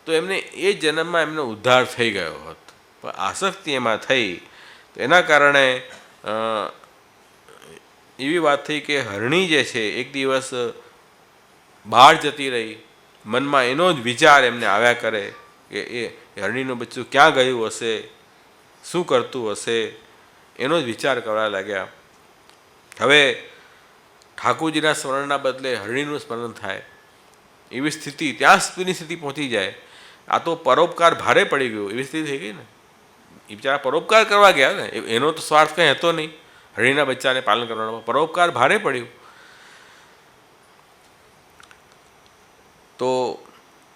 તો એમને એ જન્મમાં એમનો ઉદ્ધાર થઈ ગયો હોત. પણ આસક્તિ એમાં થઈ, તો એના કારણે એવી વાત થઈ કે હરણી જે છે એક દિવસ બહાર જતી રહી. મનમાં એનો જ વિચાર એમને આવ્યા કરે કે એ હરણીનું બચ્ચું ક્યાં ગયું હશે, શું કરતું હશે, એનો જ વિચાર કરવા લાગ્યા. હવે ઠાકોરજીના સ્મરણના બદલે હરણીનું સ્મરણ થાય એવી સ્થિતિ, ત્યાં સુધીની સ્થિતિ પહોંચી જાય. આ તો પરોપકાર ભારે પડી ગયો એવી સ્થિતિ થઈ ગઈ ને. એ બિચારા પરોપકાર કરવા ગયા ને, એનો તો સ્વાર્થ કંઈ હતો નહીં, હરણીના બચ્ચાને પાલન કરવાનો. પરોપકાર ભારે પડ્યું. તો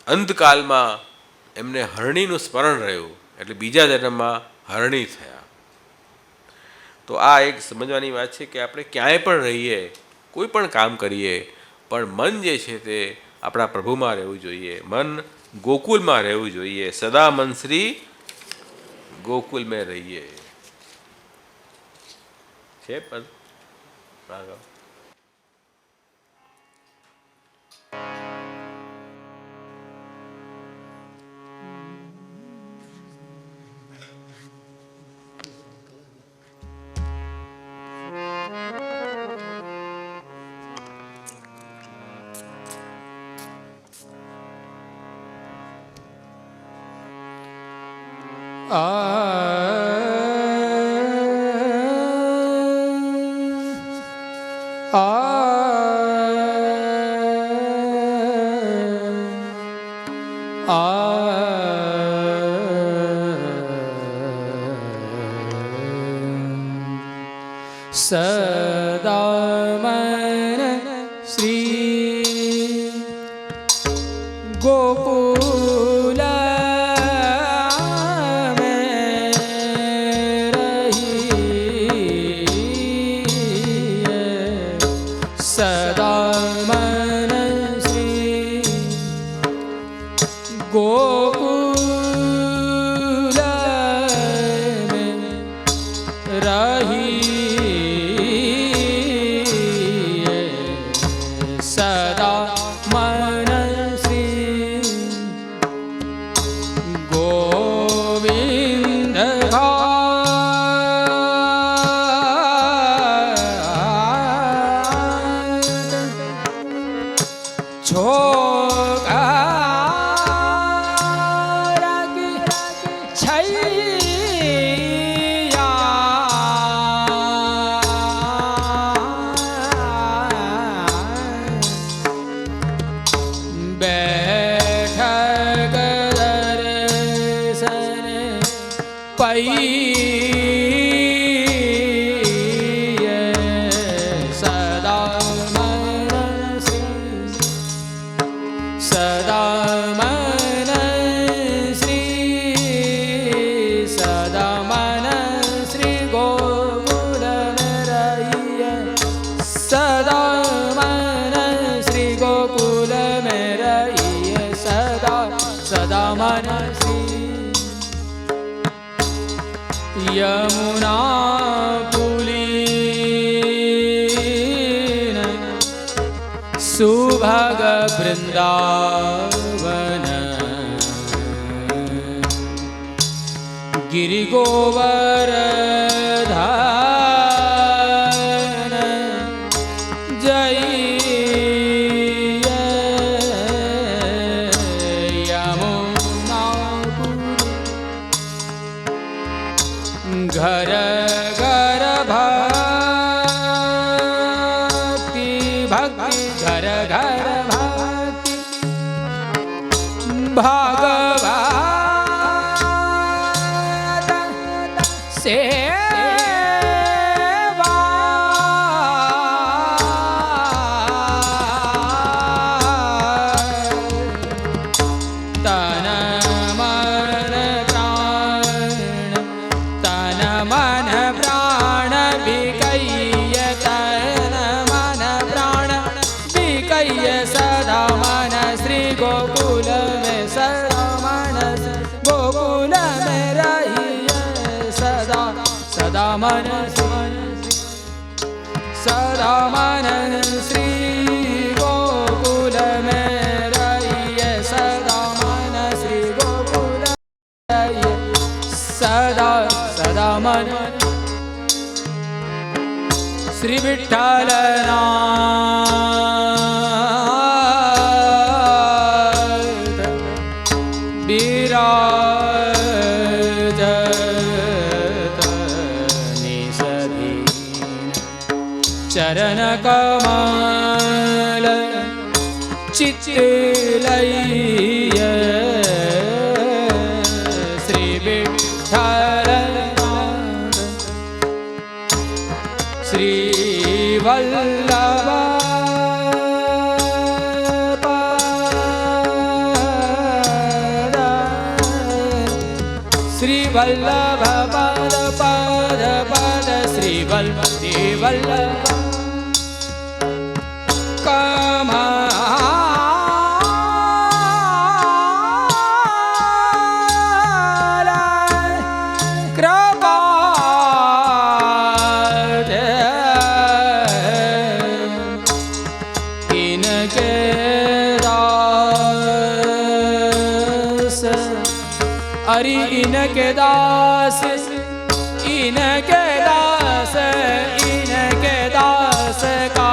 અંતકાલમાં એમને હરણીનું સ્મરણ રહ્યું, એટલે બીજા જન્મમાં હરણી થયા. તો આ એક સમજવાની વાત છે કે આપણે ક્યાંય પણ રહીએ, કોઈ પણ કામ કરીએ, પણ મન જે છે તે આપણા પ્રભુમાં રહેવું જોઈએ. મન ગોકુલમાં રહેવું જોઈએ. સદા મન શ્રી ગોકુલ મેં રહીએ છે. પદ સદા મન શ્રી ગોકુલ મેં રહીએ. સદા મન શ્રી ગોકુલ મેં રહી. છૈયા सदा मन श्री सदा मन श्री सदा मन श्री गोकुल में रहिए सदा मन श्री गोकुल में रहिए सदा सदा मन श्री यमुना पुलीन सुभग वृंदावन गिरि गोवर्धन जय यमुना घर घर भक्ति भक्ति घर घर भक्ति भागवत सेवा तन मन प्राण तन मन प्राण बिकैय तन मन प्राण बिकैय सदा मन श्री गोकुल में सदा मन गोकुल में रहिए सदा सदा मन सदा मन श्री गोकुल में रहिए सदा मन श्री गोकुल रहिए सदा सदा मन श्री विठ्ठल नाथ विराजत निसधीन चरण कमल चित्तलय श्री विठ्ठल श्री वल्लभ श्री वल्लभ पद पद पद श्री वल्लभ कमला कृपा इनके दास अरे इनके दास इनके दास इनके दास का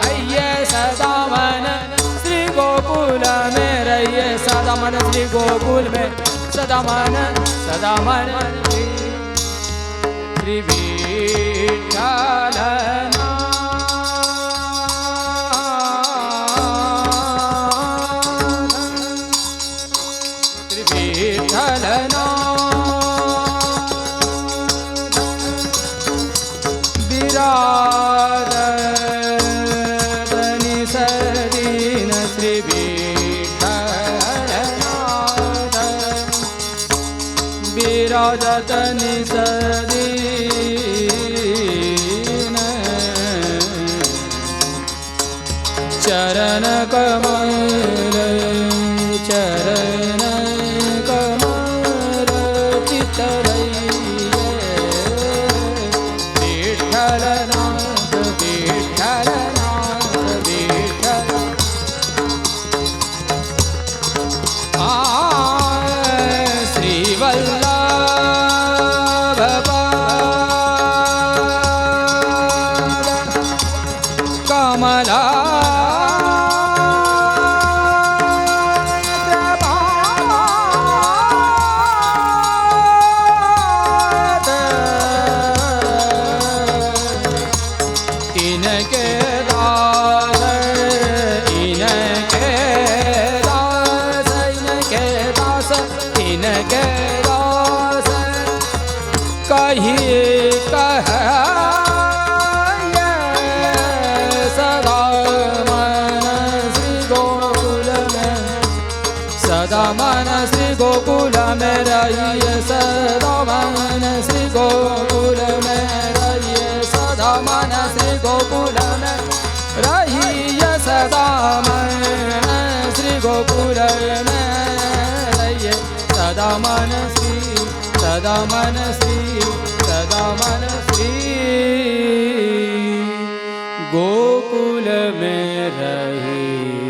है सदा मन श्री गोकुल में रहिए सदा मन श्री गोकुल में सदा मन श्री विठ्ठल निसदीन श्री विठ्ठलनाथ विराजत निसदीन चरण कमल चरण कमल चित्तलय विठ्ठलनाथ विठ्ठलनाथ विठ्ठल श्री वल्लभ कमला में रहिए सदा मन, श्री गोकुल में रहिए सदा मन, श्री गोकुल में रहिए सदा मन, श्री गोकुल में रहिए सदा मन श्री, सदा मन श्री, सदा मन श्री गोकुल में रहिए।